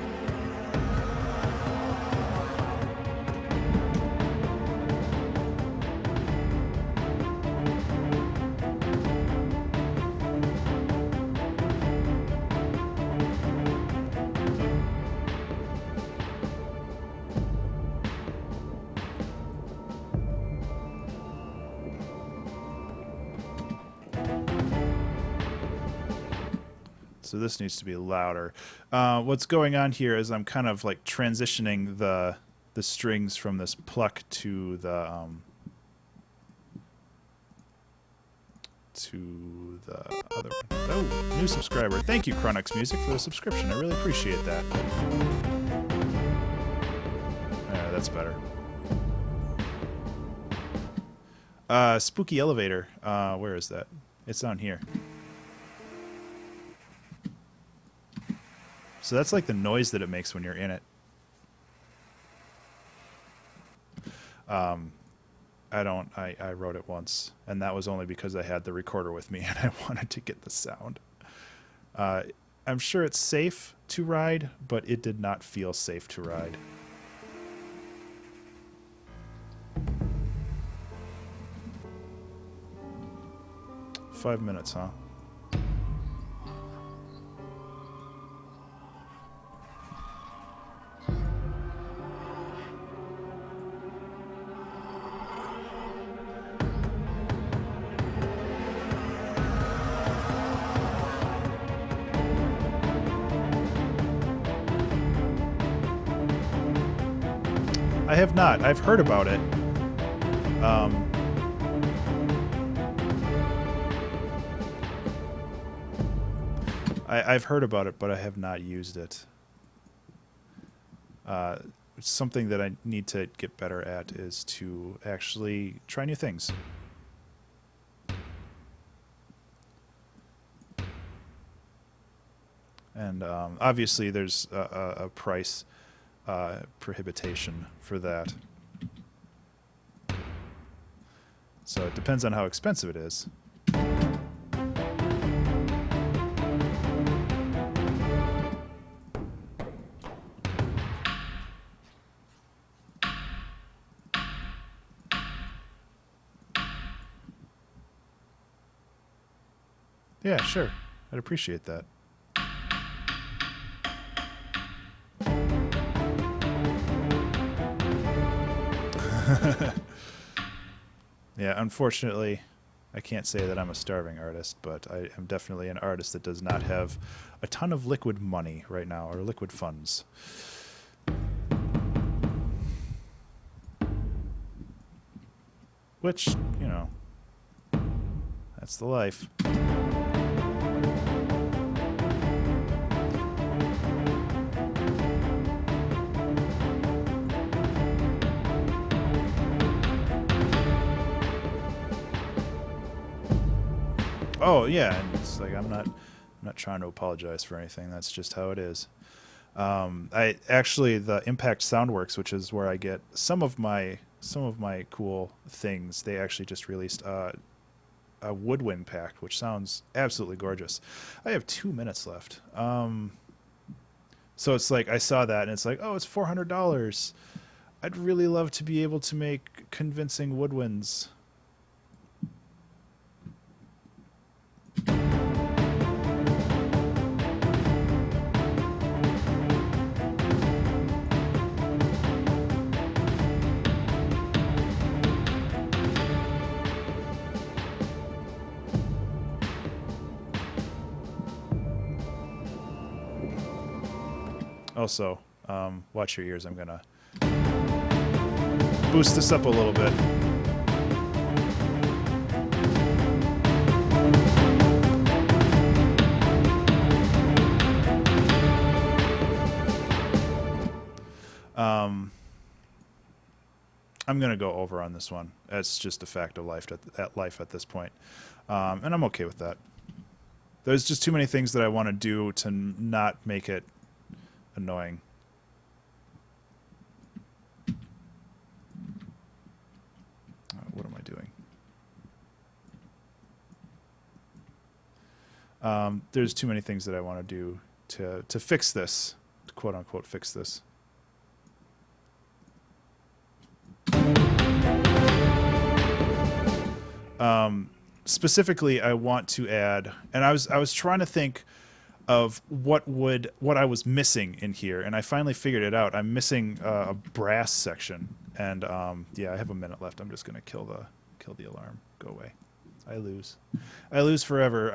So this needs to be louder. What's going on here is I'm kind of like transitioning the strings from this pluck to the other one. Oh, new subscriber. Thank you, Chronix Music, for the subscription. I really appreciate that. That's better. Spooky Elevator. Where is that? It's down here. So that's like the noise that it makes when you're in it. I wrote it once, and that was only because I had the recorder with me and I wanted to get the sound. I'm sure it's safe to ride, but it did not feel safe to ride. Five minutes, huh? I have not. I've heard about it. I've heard about it, but I have not used it. Something that I need to get better at is to actually try new things. And obviously there's a price prohibition for that. So it depends on how expensive it is. Yeah, sure. I'd appreciate that. Yeah, unfortunately, I can't say that I'm a starving artist, but I am definitely an artist that does not have a ton of liquid money right now, or liquid funds. Which, you know, that's the life. Oh yeah, and it's like I'm not trying to apologize for anything. That's just how it is. I actually the Impact Soundworks, which is where I get some of my cool things. They actually just released a woodwind pack, which sounds absolutely gorgeous. I have 2 minutes left. So it's like I saw that and it's like, oh, it's $400. I'd really love to be able to make convincing woodwinds. Also, watch your ears. I'm gonna boost this up a little bit. I'm gonna go over on this one. That's just a fact of life at this point, and I'm okay with that. There's just too many things that I want to do to not make it annoying. What am I doing? There's too many things that I want to do to fix this, to quote unquote fix this. Specifically, I want to add, and I was trying to think of what I was missing in here, and I finally figured it out. I'm missing a brass section, and yeah, I have a minute left. I'm just gonna kill the alarm. Go away. I lose forever.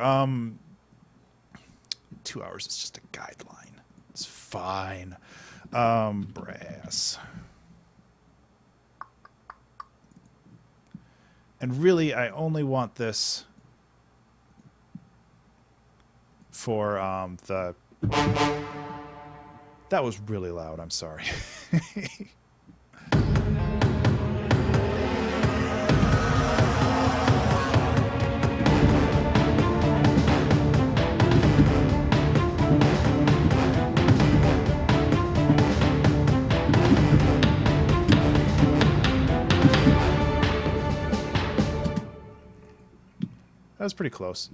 2 hours is just a guideline. It's fine. Brass. And really, I only want this for the... That was really loud. I'm sorry. That was pretty close.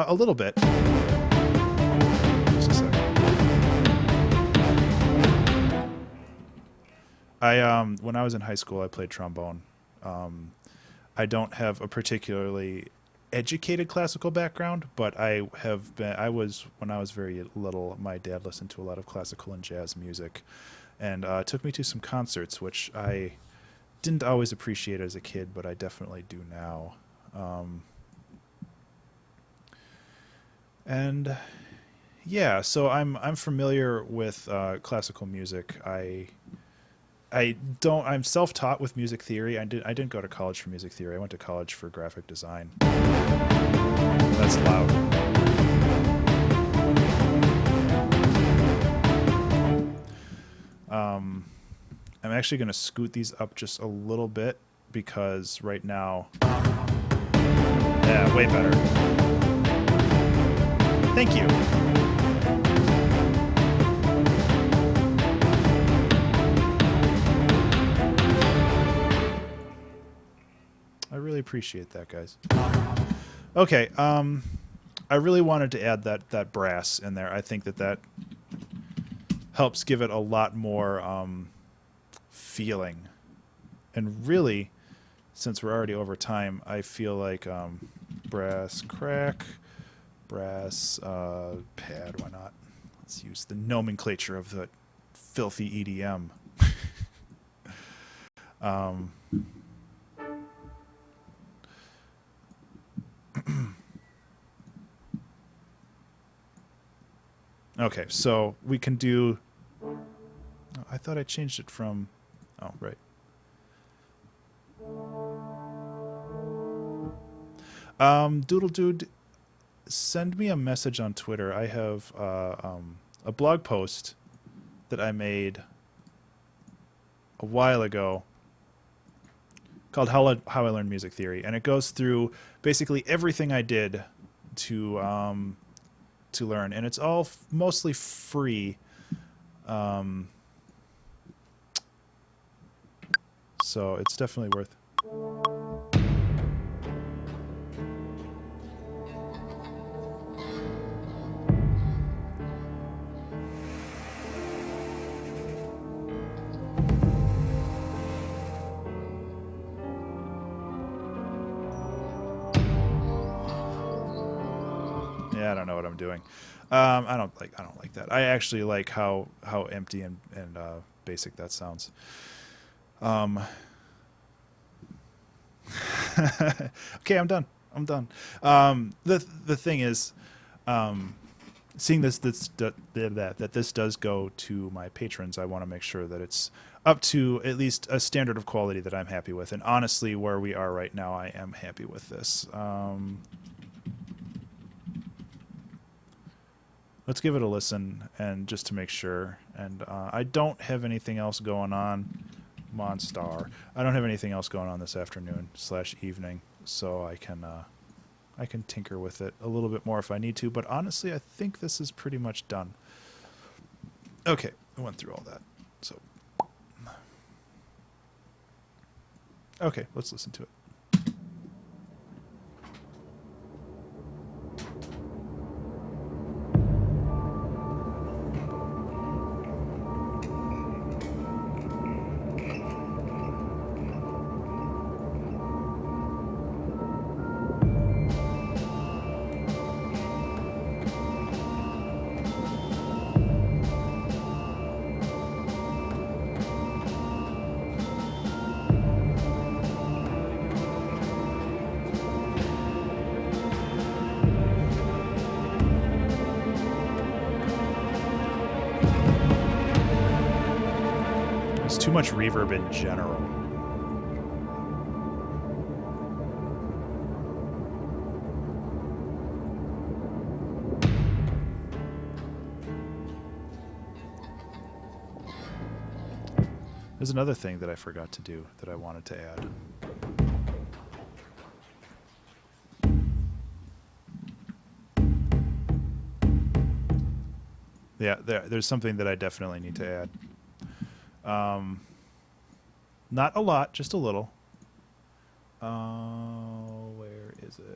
A little bit. Just a second. When I was in high school, I played trombone. I don't have a particularly educated classical background, but when I was very little, my dad listened to a lot of classical and jazz music, and took me to some concerts, which I didn't always appreciate as a kid, but I definitely do now. And yeah, so I'm familiar with classical music. I'm self-taught with music theory. I didn't go to college for music theory. I went to college for graphic design. That's loud. I'm actually going to scoot these up just a little bit because right now... Yeah, way better. Thank you. I really appreciate that, guys. Okay, I really wanted to add that brass in there. I think that helps give it a lot more feeling. And really, since we're already over time, I feel like brass crack, brass pad. Why not? Let's use the nomenclature of the filthy EDM. um, okay, so we can do. Oh, I thought I changed it from. Oh, right. Doodle Dude, send me a message on Twitter. I have a blog post that I made a while ago called How I Learned Music Theory, and it goes through basically everything I did to learn, and it's all mostly free. So it's definitely worth. Yeah, I don't know what I'm doing. I don't like that. I actually like how empty and basic that sounds. Okay, I'm done. The thing is, seeing that this does go to my patrons, I want to make sure that it's up to at least a standard of quality that I'm happy with. And honestly, where we are right now, I am happy with this. Let's give it a listen, and just to make sure. And I don't have anything else going on. Monstar. I don't have anything else going on this afternoon / evening, so I can tinker with it a little bit more if I need to. But honestly, I think this is pretty much done. Okay, I went through all that. So, okay, let's listen to it. There's too much reverb in general. There's another thing that I forgot to do that I wanted to add. Yeah, there's something that I definitely need to add. Not a lot, just a little. Where is it?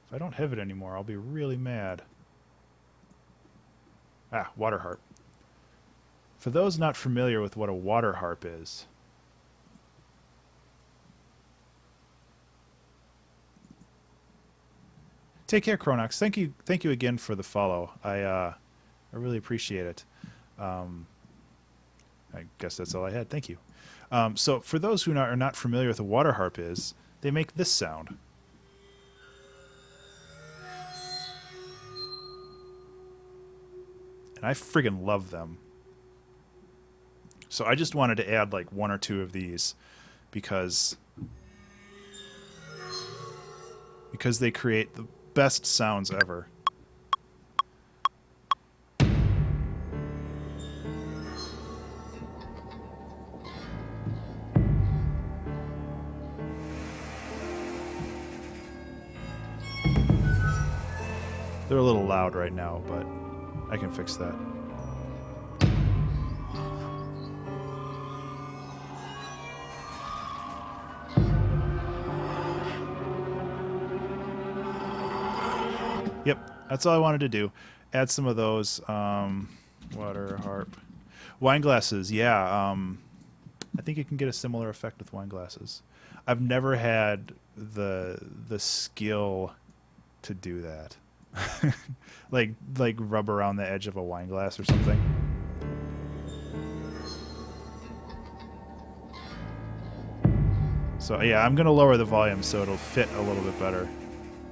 If I don't have it anymore, I'll be really mad. Ah, water harp. For those not familiar with what a water harp is, take care, Chronox. Thank you again for the follow. I really appreciate it. I guess that's all I had. Thank you. So for those who are not familiar with what a water harp is, they make this sound. And I friggin' love them. So I just wanted to add like one or two of these because they create the best sounds ever. They're a little loud right now, but I can fix that. Yep, that's all I wanted to do. Add some of those water harp. Wine glasses, yeah. I think you can get a similar effect with wine glasses. I've never had the skill to do that. like rub around the edge of a wine glass or something. So yeah, I'm gonna lower the volume so it'll fit a little bit better.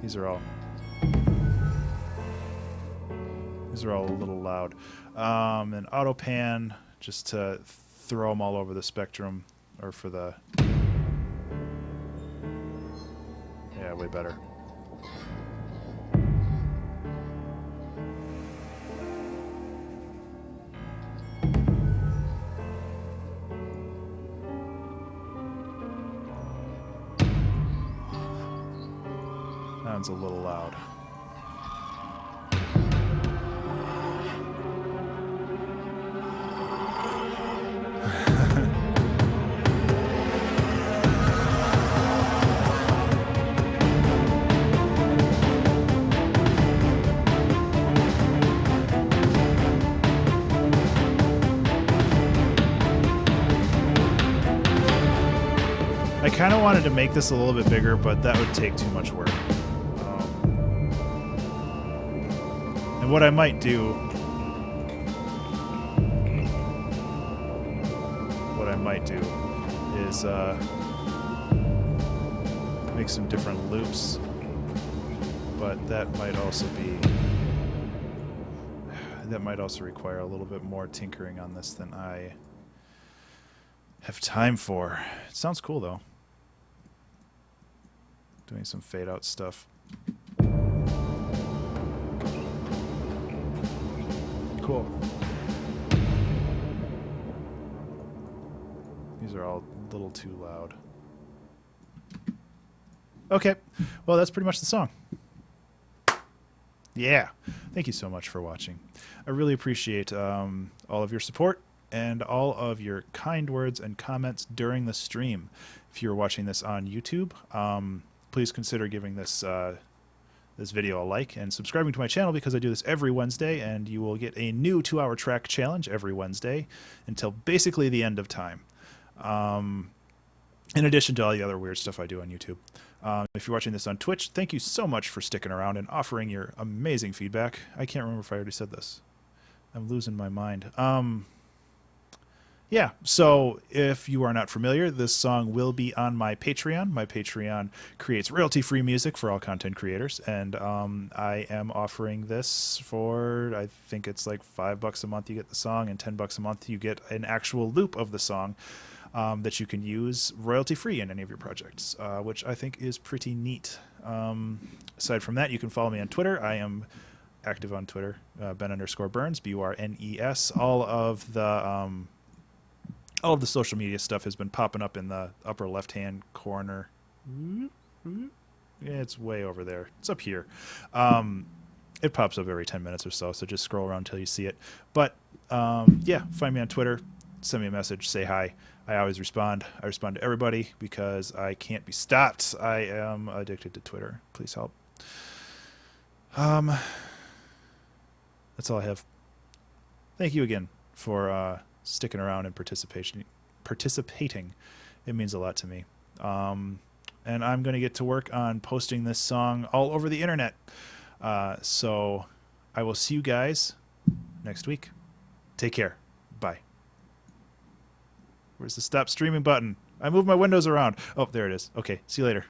These are all a little loud. And auto pan just to throw them all over the spectrum, or for the way better. That one's a little loud. I kind of wanted to make this a little bit bigger, but that would take too much work. And what I might do, is make some different loops, but that might also require a little bit more tinkering on this than I have time for. It sounds cool though. Doing some fade out stuff. Cool. These are all a little too loud. Okay, well that's pretty much the song. Yeah, thank you so much for watching. I really appreciate all of your support and all of your kind words and comments during the stream. If you're watching this on YouTube, please consider giving this this video a like and subscribing to my channel, because I do this every Wednesday, and you will get a new 2-hour track challenge every Wednesday until basically the end of time. In addition to all the other weird stuff I do on YouTube. If you're watching this on Twitch, thank you so much for sticking around and offering your amazing feedback. I can't remember if I already said this. I'm losing my mind. Yeah, so if you are not familiar, this song will be on my Patreon. My Patreon creates royalty-free music for all content creators, and I am offering this for, I think it's like $5 a month you get the song, and $10 a month you get an actual loop of the song that you can use royalty-free in any of your projects, which I think is pretty neat. Aside from that, you can follow me on Twitter. I am active on Twitter, Ben_Burns, BURNES. All of the social media stuff has been popping up in the upper left-hand corner. Yeah, it's way over there. It's up here. It pops up every 10 minutes or so, so just scroll around until you see it. But yeah, find me on Twitter. Send me a message. Say hi. I always respond. I respond to everybody because I can't be stopped. I am addicted to Twitter. Please help. That's all I have. Thank you again for sticking around and participating. It means a lot to me. And I'm going to get to work on posting this song all over the internet. So I will see you guys next week. Take care. Bye. Where's the stop streaming button? I moved my windows around. Oh, there it is. Okay, see you later.